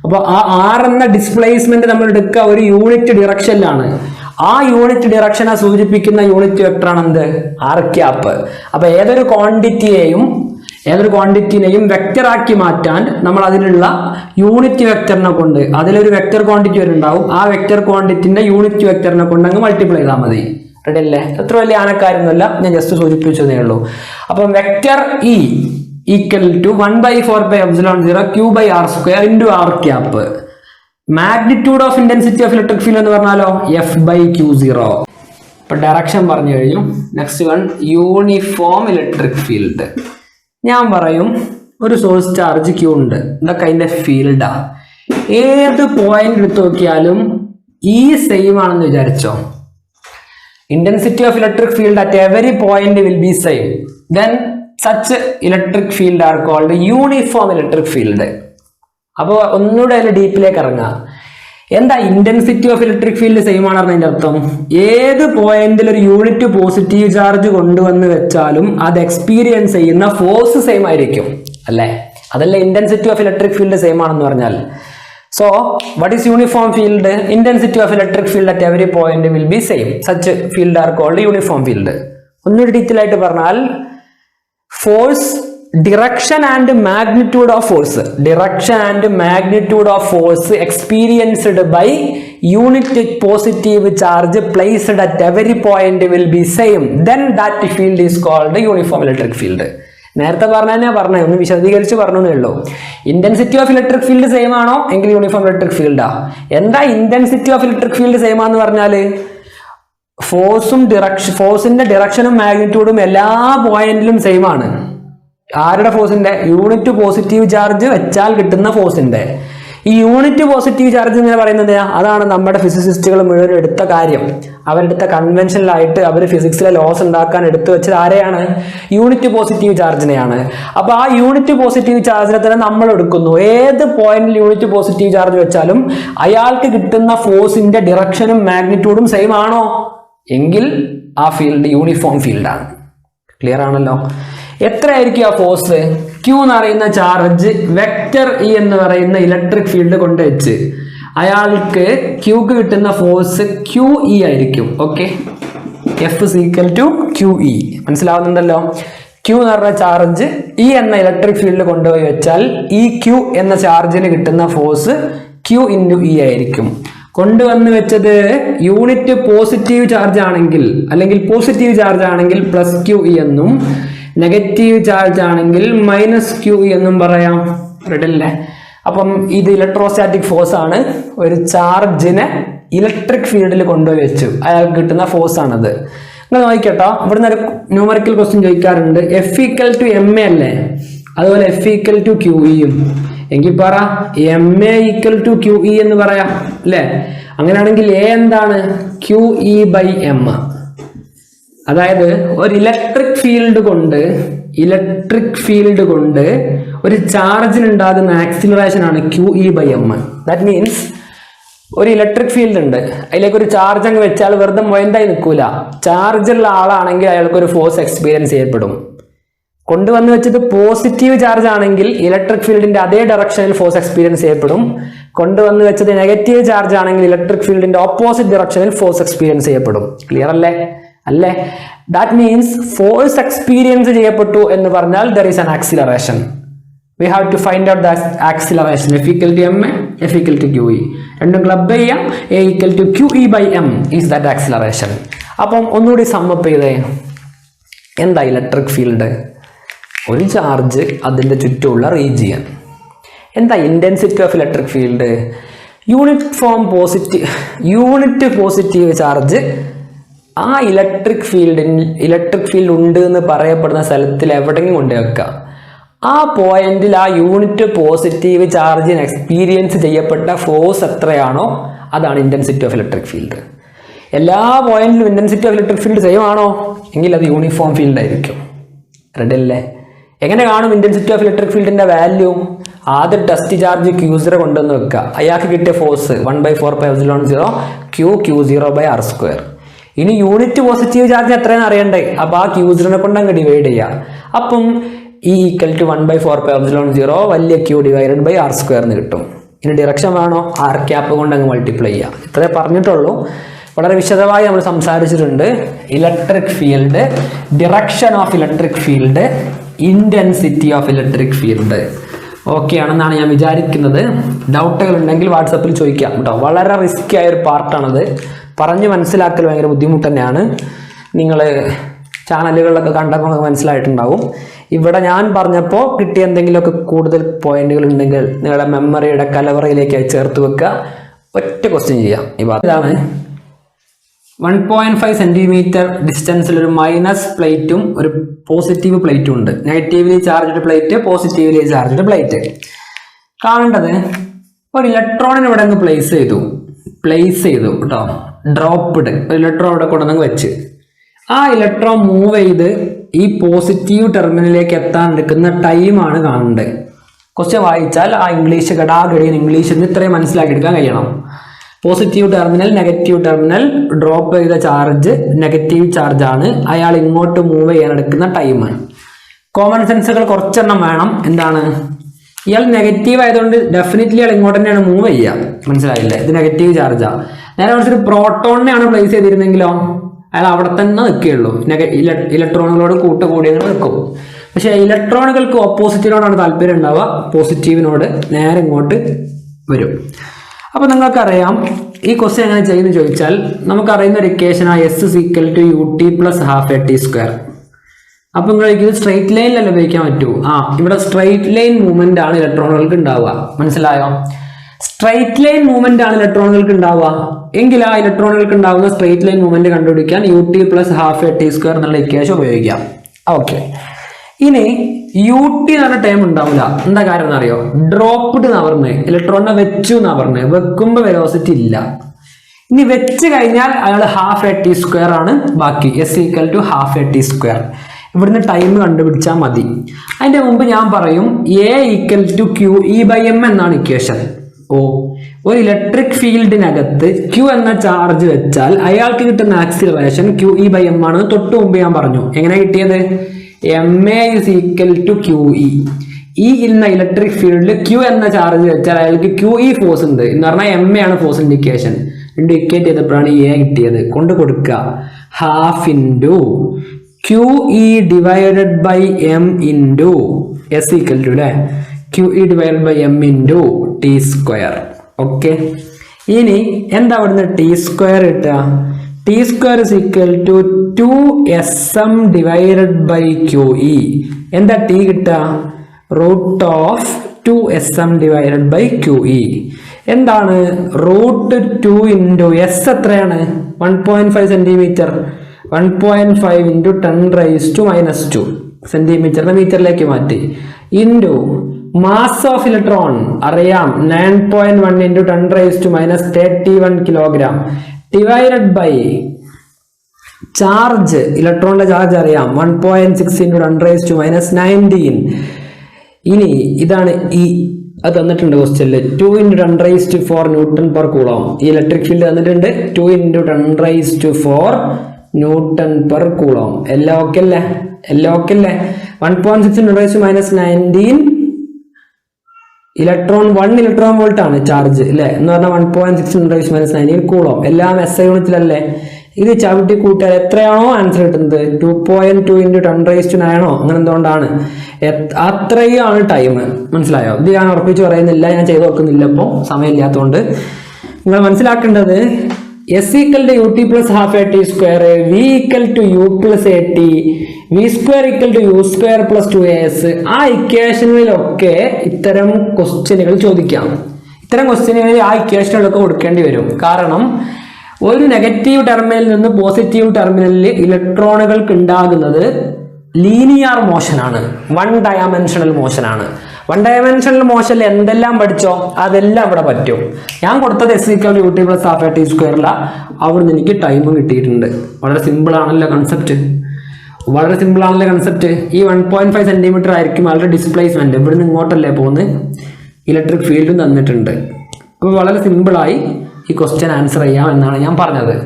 അപ്പൊ ആ r എന്ന ഡിസ്പ്ലേസ്മെന്റ് നമ്മൾ എടുക്കുക ഒരു യൂണിറ്റ് ഡിറക്ഷനിലാണ്. ആ യൂണിറ്റ് ഡിറക്ഷനെ സൂചിപ്പിക്കുന്ന യൂണിറ്റ് വെക്ടർ ആണ് എന്ത്? r cap. അപ്പൊ ഏതൊരു ക്വാണ്ടിറ്റിനെയും വെക്ടർ ആക്കി മാറ്റാൻ നമ്മൾ അതിലുള്ള യൂണിറ്റ് വെക്ടറിനെ കൊണ്ട്, അതിലൊരു വെക്ടർ ക്വാണ്ടിറ്റി വരുന്നുണ്ടാവും, ആ വെക്ടർ ക്വാണ്ടിറ്റിന്റെ യൂണിറ്റ് വെക്ടറിനെ കൊണ്ട് അങ്ങ് മൾട്ടിപ്ലൈ ചെയ്താൽ മതി. റെഡി അല്ലേ? അത്ര വലിയ ആനക്കാരൊന്നുമല്ല, ഞാൻ ജസ്റ്റ് സൂചിപ്പിച്ചതേ ഉള്ളൂ. അപ്പം vector E equal to 1/4πε0 Q/r² into r cap. Magnitude of intensity of electric field എന്ന് പറഞ്ഞാലോ F/Q0. ഇപ്പൊ ഡയറക്ഷൻ പറഞ്ഞു കഴിഞ്ഞു. Next one, uniform electric field. ഞാൻ പറയും ഒരു സോഴ്സ് ചാർജ് Q ഉണ്ട്, ഇതൊക്കെ അതിന്റെ ഫീൽഡാ. ഏത് പോയിന്റ് എടുത്ത് നോക്കിയാലും E സെയിം ആണെന്ന് വിചാരിച്ചോ. Intensity of electric field at every point will be same. Then such electric field are called uniform electric field. അപ്പോൾ ഒന്നുകൂടെ അതിൽ ഡീപ്പിലേക്ക് ഇറങ്ങാം. എന്താ intensity of electric field same ആണ് അതിന്റെ അർത്ഥം? ഏത് പോയിന്റിൽ ഒരു യൂണിറ്റ് പോസിറ്റീവ് ചാർജ് കൊണ്ടുവന്ന് വെച്ചാലും അത് എക്സ്പീരിയൻസ് ചെയ്യുന്ന ഫോഴ്സ് സെയിം ആയിരിക്കും അല്ലേ? അതല്ലേ intensity of electric field same ആണെന്ന് പറഞ്ഞാൽ. So, what is uniform field? Intensity of electric field at every point will be same. Such field are called uniform field. ഒന്നൊരു ഡീറ്റെയിൽ ആയിട്ട് പറഞ്ഞാൽ, force, direction and magnitude of force experienced by unit positive charge placed at every point will be same. Then that field is called uniform electric field. നേരത്തെ പറഞ്ഞ ഒന്ന് വിശദീകരിച്ച് പറഞ്ഞേ ഉള്ളൂ. Intensity of electric field same ആണോ എങ്കിൽ uniform electric ഫീൽഡാ. എന്താ intensity of electric field same ആണെന്ന് പറഞ്ഞാല് ഫോഴ്സിന്റെ ഡിറക്ഷനും മാഗ്നിറ്റ്യൂഡും എല്ലാ പോയിന്റിലും സെയിം ആണ്. ആരുടെ ഫോഴ്സിന്റെ? യൂണിറ്റ് പോസിറ്റീവ് ചാർജ് വെച്ചാൽ കിട്ടുന്ന ഫോഴ്സിന്റെ. ഈ യൂണിറ്റ് പോസിറ്റീവ് ചാർജ് എന്ന് പറയുന്നത് അതാണ് നമ്മുടെ ഫിസിസിസ്റ്റുകൾ മുഴുവൻ എടുത്ത കാര്യം. അവരെടുത്ത കൺവെൻഷനിലായിട്ട് അവർ ഫിസിക്സിലെ ലോസ് ഉണ്ടാക്കാൻ എടുത്തു വെച്ചത് ആരെയാണ്? യൂണിറ്റ് പോസിറ്റീവ് ചാർജിനെയാണ്. അപ്പൊ ആ യൂണിറ്റ് പോസിറ്റീവ് ചാർജിനെ തന്നെ നമ്മൾ എടുക്കുന്നു. ഏത് പോയിന്റിൽ യൂണിറ്റ് പോസിറ്റീവ് ചാർജ് വെച്ചാലും അയാൾക്ക് കിട്ടുന്ന ഫോഴ്സിന്റെ ഡിറക്ഷനും മാഗ്നിറ്റ്യൂഡും സെയിം ആണോ എങ്കിൽ ആ ഫീൽഡ് യൂണിഫോം ഫീൽഡാണ്. ക്ലിയർ ആണല്ലോ? എത്രയായിരിക്കും ആ ഫോഴ്സ്? Q എന്ന് പറയുന്ന ചാർജ് വെക്ടർ E എന്ന് പറയുന്ന ഇലക്ട്രിക് ഫീൽഡ് കൊണ്ടുവച്ച് അയാൾക്ക് Qക്ക് കിട്ടുന്ന ഫോഴ്സ് QE ആയിരിക്കും. Okay, F is equal to QE. മനസ്സിലാവുന്നുണ്ടല്ലോ? Q എന്ന് പറഞ്ഞ ചാർജ് E എന്ന ഇലക്ട്രിക് ഫീൽഡ് കൊണ്ടുപോയി വെച്ചാൽ ഈ Q എന്ന ചാർജിന് കിട്ടുന്ന ഫോഴ്സ് Q into E ആയിരിക്കും. കൊണ്ടുവന്ന് വെച്ചത് യൂണിറ്റ് പോസിറ്റീവ് ചാർജ് ആണെങ്കിൽ, അല്ലെങ്കിൽ പോസിറ്റീവ് ചാർജ് ആണെങ്കിൽ +QE എന്നും, നെഗറ്റീവ് ചാർജ് ആണെങ്കിൽ -QE എന്നും പറയാം. റെഡി അല്ലേ? അപ്പം ഇത് ഇലക്ട്രോസ്റ്റാറ്റിക് ഫോഴ്സ് ആണ്. ഒരു ചാർജിനെ ഇലക്ട്രിക് ഫീൽഡിൽ കൊണ്ടുപോയി വെച്ചു, അയാൾക്ക് കിട്ടുന്ന ഫോഴ്സ് ആണത്. നിങ്ങൾ നോക്കിക്കട്ടോ, ഇവിടുന്ന് ഒരു ന്യൂമറിക്കൽ ക്വസ്റ്റ്യൻ ചോദിക്കാറുണ്ട്. F = ma അല്ലേ? അതുപോലെ F ഈക്വൽ ടു QEയും. എങ്കിൽ പറ MA ഈക്വൽ ടു QE എന്ന് പറയാം അല്ലേ? അങ്ങനെയാണെങ്കിൽ A എന്താണ്? QE/M. അതായത് ഒരു ഇലക്ട്രിക് ഫീൽഡ് കൊണ്ട് ഒരു ചാർജിന് ഉണ്ടാകുന്ന ആക്സിലറേഷൻ ആണ് QE/M. ദാറ്റ് മീൻസ് ഒരു ഇലക്ട്രിക് ഫീൽഡ് ഉണ്ട്, അതിലേക്ക് ഒരു ചാർജ് അങ്ങ് വെച്ചാൽ വെറുതെ മൊയന്തായി നിൽക്കൂല. ചാർജുള്ള ആളാണെങ്കിൽ അയാൾക്ക് ഒരു ഫോഴ്സ് എക്സ്പീരിയൻസ് ചെയ്യപ്പെടും. കൊണ്ടുവന്ന് വെച്ചത് പോസിറ്റീവ് ചാർജ് ആണെങ്കിൽ ഇലക്ട്രിക് ഫീൽഡിന്റെ അതേ ഡയറക്ഷനിൽ ഫോഴ്സ് എക്സ്പീരിയൻസ് ചെയ്യപ്പെടും. കൊണ്ടുവന്ന് വെച്ചത് നെഗറ്റീവ് ചാർജ് ആണെങ്കിൽ ഇലക്ട്രിക് ഫീൽഡിന്റെ ഓപ്പോസിറ്റ് ഡയറക്ഷനിൽ ഫോഴ്സ് എക്സ്പീരിയൻസ് ചെയ്യപ്പെടും. ക്ലിയർ അല്ലേ? ദാറ്റ് മീൻസ് ഫോഴ്സ് എക്സ്പീരിയൻസ് ചെയ്യപ്പെട്ടു എന്ന് പറഞ്ഞാൽ there is an acceleration. We have to find out the acceleration. F equal to ma, F equal to QE. രണ്ടും ക്ലബ് ചെയ്യാം. A equal to QE/M is that acceleration. അപ്പം ഒന്നുകൂടി sum up ചെയ്തേ. എന്താ electric field? ഒരു ചാർജ്, അതിൻ്റെ ചുറ്റുമുള്ള region. എന്താ intensity of electric field? Unit positive charge ആ ഇലക്ട്രിക് ഫീൽഡ് ഉണ്ട് എന്ന് പറയപ്പെടുന്ന സ്ഥലത്തിൽ എവിടെയെങ്കിലും കൊണ്ടുവെക്കുക. ആ പോയിന്റിൽ ആ യൂണിറ്റ് പോസിറ്റീവ് ചാർജിന് എക്സ്പീരിയൻസ് ചെയ്യപ്പെട്ട ഫോഴ്സ് എത്രയാണോ അതാണ് ഇന്റൻസിറ്റി ഓഫ് ഇലക്ട്രിക് ഫീൽഡ്. എല്ലാ പോയിന്റിലും intensity of electric field same ആണോ എങ്കിൽ അത് യൂണിഫോം ഫീൽഡ് ആയിരിക്കും. റെഡി അല്ലേ? എങ്ങനെ കാണും ഇന്റൻസിറ്റി ഓഫ് ഇലക്ട്രിക് ഫീൽഡിന്റെ വാല്യൂ? ആദ്യം ടെസ്റ്റ് ചാർജ് Q0 കൊണ്ടുവന്ന് വെക്കുക. അയാൾക്ക് കിട്ടിയ ഫോഴ്സ് 1/4πε0 Q0/r². ഇനി യൂണിറ്റ് പോസിറ്റീവ് ചാർജ് എത്രയെന്ന് അറിയണ്ടേ? അപ്പൊ ആ Q0 കൊണ്ട് അങ്ങ് ഡിവൈഡ് ചെയ്യുക. അപ്പം E ഈക്വൽ ടു 1/4πε0 വലിയ Q/r² എന്ന് കിട്ടും. ഇനി ഡിറക്ഷൻ വേണോ? r ക്യാപ്പ് കൊണ്ട് അങ്ങ് മൾട്ടിപ്ലൈ ചെയ്യാം. ഇത്രേ പറഞ്ഞിട്ടുള്ളൂ. വളരെ വിശദമായി നമ്മൾ സംസാരിച്ചിട്ടുണ്ട്. Electric field, direction of electric field, intensity of electric field. Okay ആണെന്നാണ് ഞാൻ വിചാരിക്കുന്നത്. ഡൗട്ടുകൾ ഉണ്ടെങ്കിൽ വാട്സപ്പിൽ ചോദിക്കാം കേട്ടോ. വളരെ റിസ്കി ആയ ഒരു പാർട്ടാണത്. പറഞ്ഞ് മനസ്സിലാക്കൽ ഭയങ്കര ബുദ്ധിമുട്ട് തന്നെയാണ്. നിങ്ങൾ ചാനലുകളിലൊക്കെ കണ്ടപ്പോൾ നമുക്ക് മനസ്സിലായിട്ടുണ്ടാവും. ഇവിടെ ഞാൻ പറഞ്ഞപ്പോൾ കിട്ടിയ എന്തെങ്കിലുമൊക്കെ കൂടുതൽ പോയിന്റുകൾ ഉണ്ടെങ്കിൽ നിങ്ങളുടെ മെമ്മറിയുടെ കലവറയിലേക്ക് ചേർത്ത് വെക്കുക. ഒറ്റ ക്വസ്റ്റ്യൻ ചെയ്യാം. ഇതാണ് 1.5 സെന്റിമീറ്റർ ഡിസ്റ്റൻസിൽ ഒരു മൈനസ് പ്ലേറ്റും ഒരു പോസിറ്റീവ് പ്ലേറ്റും ഉണ്ട്. Negatively charged plate, positively charged plate. കാണേണ്ടത് ഒരു ഇലക്ട്രോണിനെ ഇവിടെ നിന്ന് പ്ലേസ് ചെയ്തു കേട്ടോ. ഡ്രോപ്പ്ഡ് ഒരു ഇലക്ട്രോൺ ഇവിടെ കൊണ്ടുവന്ന് വെച്ച് ആ ഇലക്ട്രോൺ മൂവ് ചെയ്ത് ഈ പോസിറ്റീവ് ടെർമിനലിലേക്ക് എത്താൻ എടുക്കുന്ന ടൈമാണ് കാണേണ്ടത്. ക്വസ്റ്റ്യൻ വായിച്ചാൽ ആ ഇംഗ്ലീഷ് ഗടാഗടിയൻ ഇംഗ്ലീഷിൽ നിന്ന് ഇത്രയും മനസ്സിലാക്കിയെടുക്കാൻ കഴിയണം. Positive terminal, negative terminal, drop ചെയ്ത ചാർജ് നെഗറ്റീവ് ചാർജ് ആണ്. അയാൾ ഇങ്ങോട്ട് മൂവ് ചെയ്യാൻ എടുക്കുന്ന ടൈമാണ്. കോമൺ സെൻസുകൾ കുറച്ചെണ്ണം വേണം. എന്താണ്? ഇയാൾ നെഗറ്റീവ് ആയതുകൊണ്ട് ഡെഫിനറ്റ്ലി അയാൾ ഇങ്ങോട്ട് തന്നെയാണ് മൂവ് ചെയ്യുക. മനസ്സിലായില്ലേ? ഇത് നെഗറ്റീവ് ചാർജാണ്. നേരെ മറിച്ചൊരു പ്രോട്ടോണിനെയാണ് പ്ലേസ് ചെയ്തിരുന്നെങ്കിലോ അയാൾ അവിടെ തന്നെ നിൽക്കുകയുള്ളൂ. ഇലക്ട്രോണുകളോട് കൂടിയങ്ങനെ നിൽക്കും. പക്ഷെ ഇലക്ട്രോണുകൾക്ക് ഓപ്പോസിറ്റിനോടാണ് താല്പര്യം ഉണ്ടാവുക. പോസിറ്റീവിനോട് നേരെ ഇങ്ങോട്ട് വരും. അപ്പൊ നിങ്ങൾക്കറിയാം ഈ ക്വസ്റ്റ്യൻ എങ്ങനെ ചെയ്യുന്നു ചോദിച്ചാൽ നമുക്കറിയുന്ന ഒരു ഇക്വേഷൻ ആ S = ut + ½ AT². അപ്പൊ നിങ്ങൾക്ക് ഇത് സ്ട്രെയിറ്റ് ലൈനിലല്ല ഉപയോഗിക്കാൻ പറ്റൂ. ഇവിടെ സ്ട്രെയിറ്റ് ലൈൻ മൂവ്മെന്റ് ആണ് ഇലക്ട്രോണുകൾക്ക് ഉണ്ടാവുക. മനസ്സിലായോ? സ്ട്രെയിറ്റ് ലൈൻ മൂവ്മെന്റ് ആണ് ഇലക്ട്രോണുകൾക്ക് ഉണ്ടാവുക എങ്കിൽ ആ ഇലക്ട്രോണുകൾക്ക് ഉണ്ടാവുന്ന സ്ട്രെയിറ്റ് ലൈൻ മൂവ്മെന്റ് കണ്ടുപിടിക്കാൻ ut + ½ AT² എന്നുള്ള ഇക്വേഷൻ ഉപയോഗിക്കാം. ഓക്കെ. ഇനി ut എന്ന് പറഞ്ഞ ടൈം ഉണ്ടാവില്ല. എന്താ കാരണം എന്നറിയോ? ഡ്രോപ്പ്ഡ് എന്നാ പറഞ്ഞത്. ഇലക്ട്രോണിനെ വെച്ചു എന്നാ പറഞ്ഞത്. വെക്കുമ്പോ വെലോസിറ്റി ഇല്ല. ഇനി വെച്ച് കഴിഞ്ഞാൽ അയാൾ ½ AT² ആണ് ബാക്കി. S = ½ AT². ഇവിടുന്ന് ടൈം കണ്ടുപിടിച്ചാൽ മതി. അതിന്റെ മുമ്പ് ഞാൻ പറയും A = QE/M എന്നാണ് ഇക്വേഷൻ. ഒരു ഇലക്ട്രിക് ഫീൽഡിനകത്ത് Q എന്ന ചാർജ് വെച്ചാൽ അയാൾക്ക് കിട്ടുന്ന ആക്സിലറേഷൻ QE/M ആണ്. തൊട്ട് മുമ്പ് ഞാൻ പറഞ്ഞു. എങ്ങനെ കിട്ടിയത്? MA = QE. ഈ ഇന്ന ഇലക്ട്രിക് ഫീൽഡിൽ Q എന്ന ചാർജ് വെച്ചാൽ അയാൾക്ക് QE ഫോഴ്സ് ഉണ്ട് എന്ന് പറഞ്ഞാൽ MA ആണ് ഫോഴ്സ് ഇൻഡിക്കേഷൻ. രണ്ട് ഇക്വേറ്റ് ചെയ്തപ്പോഴാണ് A കിട്ടിയത്. കൊണ്ട് കൊടുക്കുക ½ QE/M × S = QE/M × T². Okay. ഇനി എന്താ അവിടുന്ന് T² കിട്ടുക? T² = 2SM / QE. എന്താ T കിട്ടുക? √2SM / QE. എന്താണ് √2 × S എത്രയാണ്? 1.5 സെന്റിമീറ്റർ. 1.5 × 10⁻² സെന്റിമീറ്ററിനെ മീറ്ററിലേക്ക് മാറ്റി. ഇൻറ്റു മാസ് ഓഫ് ഇലക്ട്രോൺ അറിയാം 9.1 into 10⁻⁻31 kilogram divided by charge ഇലക്ട്രോണിന്റെ ചാർജ് അറിയാം 1.6 ഇൻറ്റു 10⁻⁻19. ഇനി ഇതാണ് ഈ അത് തന്നിട്ടുണ്ട് ക്വസ്റ്റ്യനിൽ 2 ഇൻറ്റു 10⁻⁴ ന്യൂട്ടൺ പെർ കൂളോം. ഈ ഇലക്ട്രിക് ഫീൽഡ് തന്നിട്ടുണ്ട് 2 ഇൻറ്റു 10⁻⁴ ന്യൂട്ടൺ പെർ കൂളോം. എല്ലാം ഓക്കെ അല്ലേ? 1.6 ഇൻറ്റു 10⁻⁻19 ഇലക്ട്രോൺ 1 ഇലക്ട്രോൺ വോൾട്ട് ആണ് ചാർജ് അല്ലെ എന്ന് പറഞ്ഞാൽ 1.6 ഇൻറ്റു 10⁻�19 കൂളോം. എല്ലാം SI യൂണിറ്റിലല്ലേ? ഇത് ചവിട്ടി കൂട്ടിയാൽ എത്രയാണോ ആൻസർ കിട്ടുന്നത് 2.2 ഇൻറ്റു 10⁻⁹ അങ്ങനെ എന്തുകൊണ്ടാണ് അത്രയും ആണ് ടൈം. മനസ്സിലായോ? ഇത് ഞാൻ ഉറപ്പിച്ച് പറയുന്നില്ല, ഞാൻ ചെയ്ത് നോക്കുന്നില്ല, ഇപ്പോൾ സമയമില്ലാത്തതുകൊണ്ട്. നിങ്ങൾ മനസ്സിലാക്കേണ്ടത് S equal to ut plus half at square, v equal to u plus at, v square equal to u square plus 2as. ആ ഇക്വേഷനുകളിലൊക്കെ ഇത്തരം ക്വസ്റ്റ്യനുകൾ ചോദിക്കാം. ഇത്തരം ക്വസ്റ്റ്യനുകളിൽ ആ ഇക്വേഷനുകളൊക്കെ കൊടുക്കേണ്ടി വരും. കാരണം ഒരു നെഗറ്റീവ് ടെർമിനലിൽ നിന്ന് പോസിറ്റീവ് ടെർമിനലിൽ ഇലക്ട്രോണുകൾക്ക് ഉണ്ടാകുന്നത് ലീനിയർ മോഷനാണ്, 1 ഡയമെൻഷണൽ മോഷനാണ്. 1 ഡയമെൻഷണൽ മോഷനിൽ എന്തെല്ലാം പഠിച്ചോ അതെല്ലാം ഇവിടെ പറ്റും. ഞാൻ കൊടുത്തത് S equal to ut plus half at square അവിടുന്ന് എനിക്ക് ടൈമും കിട്ടിയിട്ടുണ്ട്. വളരെ സിമ്പിൾ ആണല്ലോ കൺസെപ്റ്റ്, വളരെ സിമ്പിൾ ആണല്ലോ കൺസെപ്റ്റ്. ഈ 1.5 സെന്റിമീറ്റർ ആയിരിക്കും അവരുടെ ഡിസ്പ്ലേസ്മെന്റ്. ഇവിടുന്ന് ഇങ്ങോട്ടല്ലേ പോകുന്നത്, ഇലക്ട്രിക് ഫീൽഡും തന്നിട്ടുണ്ട്. അപ്പോൾ വളരെ സിമ്പിളായി ഈ ക്വസ്റ്റ്യൻ ആൻസർ ചെയ്യാം എന്നാണ് ഞാൻ പറഞ്ഞത്.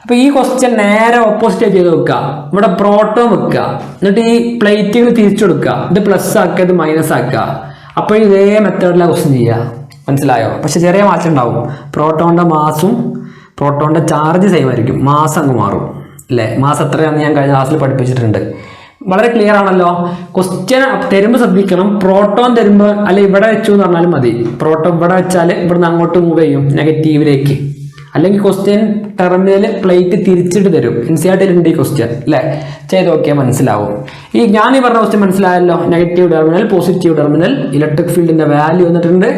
അപ്പൊ ഈ ക്വസ്റ്റ്യൻ നേരെ ഓപ്പോസിറ്റ് ചെയ്ത് വെക്കുക. ഇവിടെ പ്രോട്ടോൺ വെക്കുക, എന്നിട്ട് ഈ പ്ലേറ്റുകൾ തിരിച്ചു കൊടുക്കുക, ഇത് പ്ലസ് ആക്കുക, ഇത് മൈനസ് ആക്കുക. അപ്പോൾ ഇതേ മെത്തേഡിലാണ് ക്വസ്റ്റ്യൻ ചെയ്യുക. മനസ്സിലായോ? പക്ഷെ ചെറിയ മാറ്റം ഉണ്ടാവും. പ്രോട്ടോണിന്റെ മാസും പ്രോട്ടോണിന്റെ ചാർജ് സെയിം ആയിരിക്കും, മാസ് അങ്ങ് മാറും അല്ലേ? മാസ് എത്രയാണെന്ന് ഞാൻ കഴിഞ്ഞ ക്ലാസ്സിൽ പഠിപ്പിച്ചിട്ടുണ്ട്. വളരെ ക്ലിയർ ആണല്ലോ? ക്വസ്റ്റ്യൻ തരുമ്പോൾ ശ്രദ്ധിക്കണം. പ്രോട്ടോൺ തരുമ്പോൾ അല്ലെ ഇവിടെ വെച്ചു എന്ന് പറഞ്ഞാലും മതി. പ്രോട്ടോൺ ഇവിടെ വെച്ചാൽ ഇവിടുന്ന് അങ്ങോട്ട് മൂവ് ചെയ്യും നെഗറ്റീവിലേക്ക്. അല്ലെങ്കിൽ ക്വസ്റ്റ്യൻ ടെർമിനൽ പ്ലേറ്റ് തിരിച്ചിട്ട് തരും. NCERT ഉണ്ട് ഈ ക്വസ്റ്റ്യൻ അല്ലെ? ചെയ്ത് നോക്കിയാൽ മനസ്സിലാവും. ഞാൻ ഈ പറഞ്ഞ ക്വസ്റ്റ്യൻ മനസ്സിലായല്ലോ? Negative terminal, positive terminal, electric ഫീൽഡിന്റെ വാല്യൂ തന്നിട്ടുണ്ട്,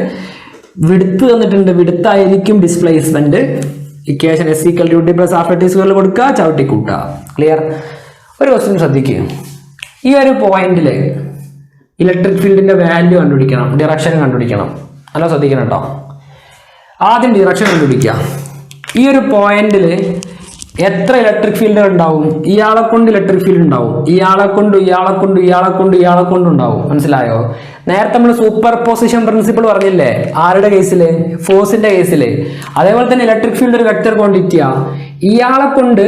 വിഡ്ത്ത് തന്നിട്ടുണ്ട്, വിഡ്ത്ത് ആയിരിക്കും displacement. Equation S equal to ut plus half at square കൊടുക്കുക, ചവിട്ടി കൂട്ടുക. ക്ലിയർ? ഒരു ക്വസ്റ്റ്യൻ ശ്രദ്ധിക്കുക. ഈ ഒരു പോയിന്റിൽ ഇലക്ട്രിക് ഫീൽഡിന്റെ വാല്യൂ കണ്ടുപിടിക്കണം, ഡിറക്ഷൻ കണ്ടുപിടിക്കണം. നല്ല ശ്രദ്ധിക്കണം കേട്ടോ. ആദ്യം ഡിറക്ഷൻ കണ്ടുപിടിക്കുക. ഈ ഒരു പോയിന്റിൽ എത്ര ഇലക്ട്രിക് ഫീൽഡ് ഉണ്ടാവും? ഇയാളെ കൊണ്ട് ഇലക്ട്രിക് ഫീൽഡ് ഉണ്ടാവും, ഇയാളെ കൊണ്ട് ഉണ്ടാവും. മനസ്സിലായോ? നേരത്തെ നമ്മൾ സൂപ്പർ പൊസിഷൻ പ്രിൻസിപ്പിൾ പറഞ്ഞില്ലേ? ആരുടെ കേസില്? ഫോഴ്സിന്റെ കേസില്. അതേപോലെ തന്നെ ഇലക്ട്രിക് ഫീൽഡ് ഒരു വെക്ടർ ക്വാണ്ടിറ്റിയാ. ഇയാളെ കൊണ്ട്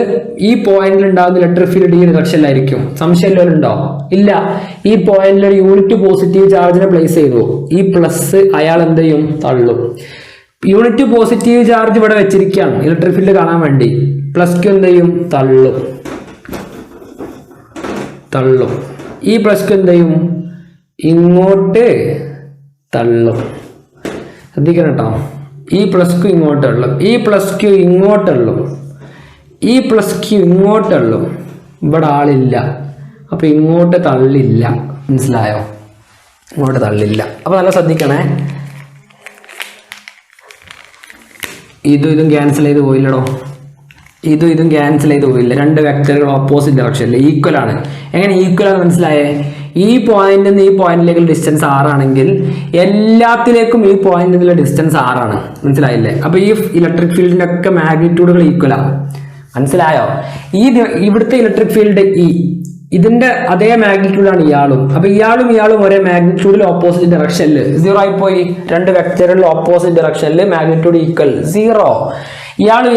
ഈ പോയിന്റിൽ ഉണ്ടാകുന്ന ഇലക്ട്രിക് ഫീൽഡ് ഈ ഡിറക്ഷനിലായിരിക്കും. സംശയം ഉണ്ടോ? ഇല്ല. ഈ പോയിന്റിൽ ഒരു യൂണിറ്റ് പോസിറ്റീവ് ചാർജിനെ പ്ലേസ് ചെയ്തു, ഈ പ്ലസ് അയാൾ എന്ത് ചെയ്യും? തള്ളും. യൂണിറ്റ് പോസിറ്റീവ് ചാർജ് ഇവിടെ വെച്ചിരിക്കുകയാണ് ഇലക്ട്രിക് ഫീൽഡ് കാണാൻ വേണ്ടി. പ്ലസ് ക്യൂ എന്ത് ചെയ്യും? തള്ളും. ഈ പ്ലസ് ക്യൂ എന്ത് ചെയ്യും? ഇങ്ങോട്ട് തള്ളും. ശ്രദ്ധിക്കണം കേട്ടോ. ഈ പ്ലസ് ക്യൂ ഇങ്ങോട്ട് തള്ളും, ഈ പ്ലസ് ക്യൂ ഇങ്ങോട്ട് തള്ളും, ഈ പ്ലസ് ക്യൂ ഇങ്ങോട്ട് തള്ളും. ഇവിടെ ആളില്ല, അപ്പൊ ഇങ്ങോട്ട് തള്ളില്ല. മനസ്സിലായോ? ഇങ്ങോട്ട് തള്ളില്ല. അപ്പൊ നല്ല ശ്രദ്ധിക്കണേ. ഇതും ക്യാൻസൽ ചെയ്ത് പോയില്ലടോ, ഇതും ക്യാൻസൽ ചെയ്ത് പോയില്ല. രണ്ട് വെക്ടറുകൾ ഓപ്പോസിറ്റ് ഡയറക്ഷനിൽ ഈക്വൽ ആണ്. എങ്ങനെ ഈക്വൽ ആണ് മനസ്സിലായേ? ഈ പോയിന്റിൽ നിന്ന് ഈ പോയിന്റിലേക്കുള്ള ഡിസ്റ്റൻസ് 6 ആണെങ്കിൽ എല്ലാത്തിലേക്കും ഈ പോയിന്റിൽ നിന്നുള്ള ഡിസ്റ്റൻസ് 6 ആണ്. മനസ്സിലായില്ലേ? അപ്പൊ ഈ ഇലക്ട്രിക് ഫീൽഡിന്റെ ഒക്കെ മാഗ്നിറ്റ്യൂഡുകൾ ഈക്വലാണ്. മനസ്സിലായോ? ഇവിടുത്തെ ഇലക്ട്രിക് ഫീൽഡ് ഇതിന്റെ അതേ മാഗ്നിറ്റ്യൂഡാണ് ഇയാളും. അപ്പൊ ഇയാളും ഒരേ മാഗ്നിറ്റ്യൂഡിൽ ഓപ്പോസിറ്റ് ഡയറക്ഷനിൽ 0 ആയിപ്പോയി. രണ്ട് വെക്ടറുകളിൽ ഓപ്പോസിറ്റ് ഡയറക്ഷനിൽ മാഗ്നിറ്റ്യൂഡ് ഈക്വൽ 0. ഇയാളും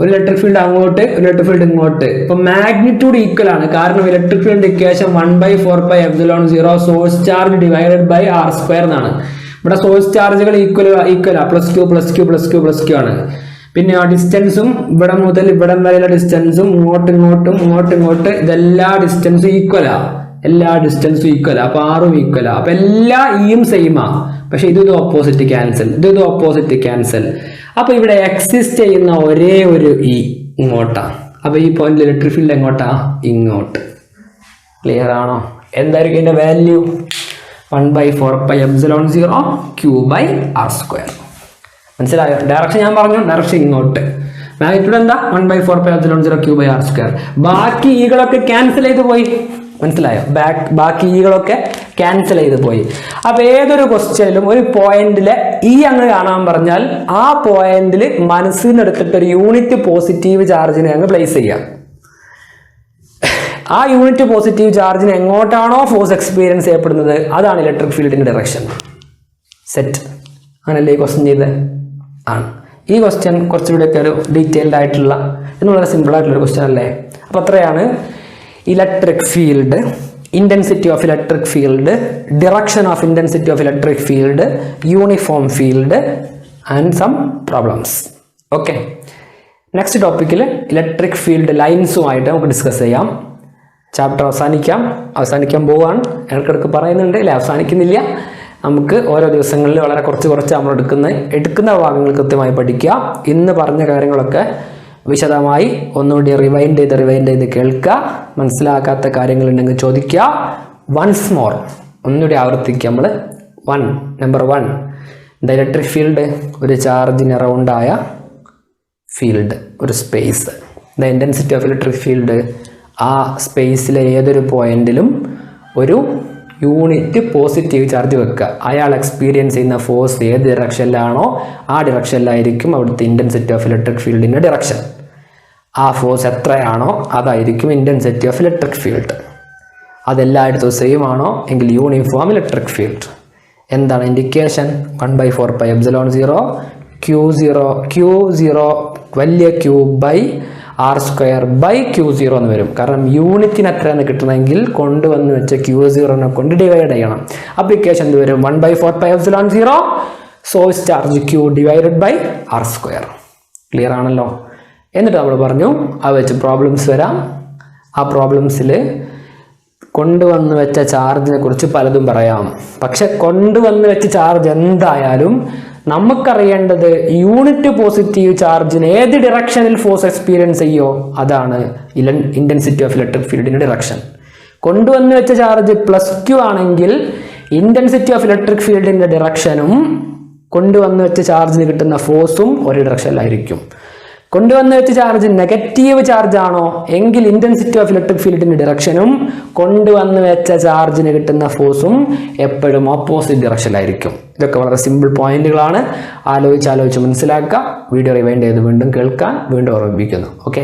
ഒരു ഇലക്ട്രിക് ഫീൽഡ് അങ്ങോട്ട്, ഒരു ഇലക്ട്രിക് ഫീൽഡ് ഇങ്ങോട്ട്. ഇപ്പൊ മാഗ്നിറ്റ്യൂഡ് ഈക്വൽ ആണ്. കാരണം electric field equation 1/4πε0 source charge divided by r² എന്നാണ്. ഇവിടെ സോഴ്സ് ചാർജുകൾ ഈക്വലാ. പ്ലസ് ക്യൂ ആണ്. പിന്നെ ആ ഡിസ്റ്റൻസും ഇവിടെ മുതൽ ഇവിടം വരെയുള്ള ഡിസ്റ്റൻസും ഇങ്ങോട്ട് ഇതെല്ലാ ഡിസ്റ്റൻസും ഈക്വലാ. അപ്പൊ ആറും ഈക്വലാ. അപ്പൊ എല്ലാ ഇയും സെയിമാ. പക്ഷെ ഇത് ഓപ്പോസിറ്റ് ക്യാൻസൽ. അപ്പൊ ഇവിടെ എക്സിസ്റ്റ് ചെയ്യുന്ന ഒരേ ഒരു ഇ ഇങ്ങോട്ടാ. അപ്പൊ ഈ പോയിന്റിൽ ഇലക്ട്രിക് ഫീൽഡ് എങ്ങോട്ടാ? ഇങ്ങോട്ട്. ക്ലിയർ ആണോ? എന്തായിരിക്കും ഇതിന്റെ വാല്യൂ? 1/4πε0 q/r². മനസ്സിലായോ? ഡയറക്ഷൻ ഞാൻ പറഞ്ഞു, ഡയറക്ഷൻ ഇങ്ങോട്ട്. മാഗ്നിറ്റ്യൂഡ് എന്താ? 1/4πε0 q/r². ബാക്കി ഈകളൊക്കെ ക്യാൻസൽ ചെയ്ത് പോയി. മനസ്സിലായോ? ബാക്കി ഈകളൊക്കെ ക്യാൻസൽ ചെയ്ത് പോയി. അപ്പൊ ഏതൊരു ക്വസ്റ്റ്യനിലും ഒരു പോയിന്റിലെ ഈ അങ്ങ് കാണാൻ പറഞ്ഞാൽ ആ പോയിന്റിൽ മനസ്സിൽ നിന്ന് എടുത്തിട്ട് ഒരു യൂണിറ്റ് പോസിറ്റീവ് ചാർജിനെ അങ്ങ് പ്ലേസ് ചെയ്യാം. ആ യൂണിറ്റ് പോസിറ്റീവ് ചാർജിന് എങ്ങോട്ടാണോ ഫോഴ്സ് എക്സ്പീരിയൻസ് ചെയ്യപ്പെടുന്നത് അതാണ് ഇലക്ട്രിക് ഫീൽഡിന്റെ ഡയറക്ഷൻ. സെറ്റ്. അങ്ങനല്ലേ ഈ ക്വസ്റ്റ്യൻ ചെയ്ത് ആണ്. ഈ ക്വസ്റ്റ്യൻ കുറച്ചുകൂടെയൊക്കെ ഒരു ഡീറ്റെയിൽഡ് ആയിട്ടുള്ള എന്നുള്ള സിമ്പിൾ ആയിട്ടുള്ള ഒരു ക്വസ്റ്റ്യൻ അല്ലേ? അപ്പൊ അത്രയാണ് electric field, intensity of electric field, direction of intensity of electric field, uniform field and some problems. Okay, next topic electric field lines ആയിട്ട് നമുക്ക് ഡിസ്കസ് ചെയ്യാം. ചാപ്റ്റർ അവസാനിക്കാൻ പോവാണ്. ഇടയ്ക്കിടയ്ക്ക് പറയുന്നുണ്ട് അല്ലേ, അവസാനിക്കുന്നില്ല. നമുക്ക് ഓരോ ദിവസങ്ങളിൽ വളരെ കുറച്ച് നമ്മൾ എടുക്കുന്ന ഭാഗങ്ങൾ കൃത്യമായി പഠിക്കുക. ഇന്ന് പറഞ്ഞ കാര്യങ്ങളൊക്കെ വിശദമായി ഒന്നുകൂടി റിവൈൻഡ് ചെയ്ത് കേൾക്കുക. മനസ്സിലാക്കാത്ത കാര്യങ്ങളുണ്ടെങ്കിൽ ചോദിക്കുക. വൺസ് മോർ ഒന്നുകൂടി ആവർത്തിക്കുക. നമ്മൾ നമ്പർ 1 ദ ഇലക്ട്രിക് ഫീൽഡ് ഒരു ചാർജിന് അറൗണ്ടായ ഫീൽഡ്, ഒരു space. The intensity of electric field ആ സ്പേസിലെ ഏതൊരു പോയിന്റിലും ഒരു യൂണിറ്റ് പോസിറ്റീവ് ചാർജ് വെക്കുക. അയാൾ എക്സ്പീരിയൻസ് ചെയ്യുന്ന ഫോഴ്സ് ഏത് ഡിറക്ഷനിലാണോ ആ ഡിറക്ഷനിലായിരിക്കും അവിടുത്തെ ഇൻറ്റൻസിറ്റി ഓഫ് ഇലക്ട്രിക് ഫീൽഡിൻ്റെ ഡിറക്ഷൻ. ആ ഫോഴ്സ് എത്രയാണോ അതായിരിക്കും ഇൻറ്റൻസിറ്റി ഓഫ് ഇലക്ട്രിക് ഫീൽഡ്. അതെല്ലായിടത്തും സെയിം ആണോ എങ്കിൽ യൂണിഫോം ഇലക്ട്രിക് ഫീൽഡ്. എന്താണ് ഇൻഡിക്കേഷൻ? 1/4πε0 Q0 വലിയ Q ബൈ r²/Q0 എന്ന് വരും. കാരണം യൂണിറ്റിന് എത്രയാണ് കിട്ടണമെങ്കിൽ കൊണ്ടുവന്ന് വെച്ച Q0 കൊണ്ട് ഡിവൈഡ് ചെയ്യണം. അപ്ലിക്കേഷൻ എന്ത് വരും? 1/4πε0 source charge Q divided by r². Clear ആണല്ലോ? എന്നിട്ട് നമ്മൾ പറഞ്ഞു ആ വെച്ച് പ്രോബ്ലംസ് വരാം. ആ പ്രോബ്ലംസിൽ കൊണ്ടുവന്ന് വെച്ച ചാർജിനെ കുറിച്ച് പലതും പറയാം. പക്ഷെ കൊണ്ടുവന്ന് വെച്ച ചാർജ് എന്തായാലും നമുക്കറിയേണ്ടത് യൂണിറ്റ് പോസിറ്റീവ് ചാർജിന് ഏത് ഡിറക്ഷനിൽ ഫോഴ്സ് എക്സ്പീരിയൻസ് ചെയ്യോ അതാണ് ഇൻറ്റൻസിറ്റി ഓഫ് ഇലക്ട്രിക് ഫീൽഡിന്റെ ഡിറക്ഷൻ. കൊണ്ടുവന്ന് വെച്ച ചാർജ് +Q ആണെങ്കിൽ ഇൻറ്റൻസിറ്റി ഓഫ് ഇലക്ട്രിക് ഫീൽഡിന്റെ ഡിറക്ഷനും കൊണ്ടുവന്ന് വെച്ച ചാർജിന് കിട്ടുന്ന ഫോഴ്സും ഒരേ ഡിറക്ഷനിലായിരിക്കും. കൊണ്ടുവന്ന് വെച്ച ചാർജ് നെഗറ്റീവ് ചാർജ് ആണോ എങ്കിൽ ഇൻറ്റൻസിറ്റി ഓഫ് ഇലക്ട്രിക് ഫീൽഡിന്റെ ഡിറക്ഷനും കൊണ്ടുവന്ന് വെച്ച ചാർജിന് കിട്ടുന്ന ഫോഴ്സും എപ്പോഴും ഓപ്പോസിറ്റ് ഡിറക്ഷനിലായിരിക്കും. ഇതൊക്കെ വളരെ സിമ്പിൾ പോയിന്റുകളാണ്. ആലോചിച്ച് മനസ്സിലാക്കുക. വീഡിയോ റിവൈൻഡ് ചെയ്ത് വീണ്ടും കേൾക്കാൻ വീണ്ടും ഓർമ്മിപ്പിക്കുന്നു. ഓക്കെ.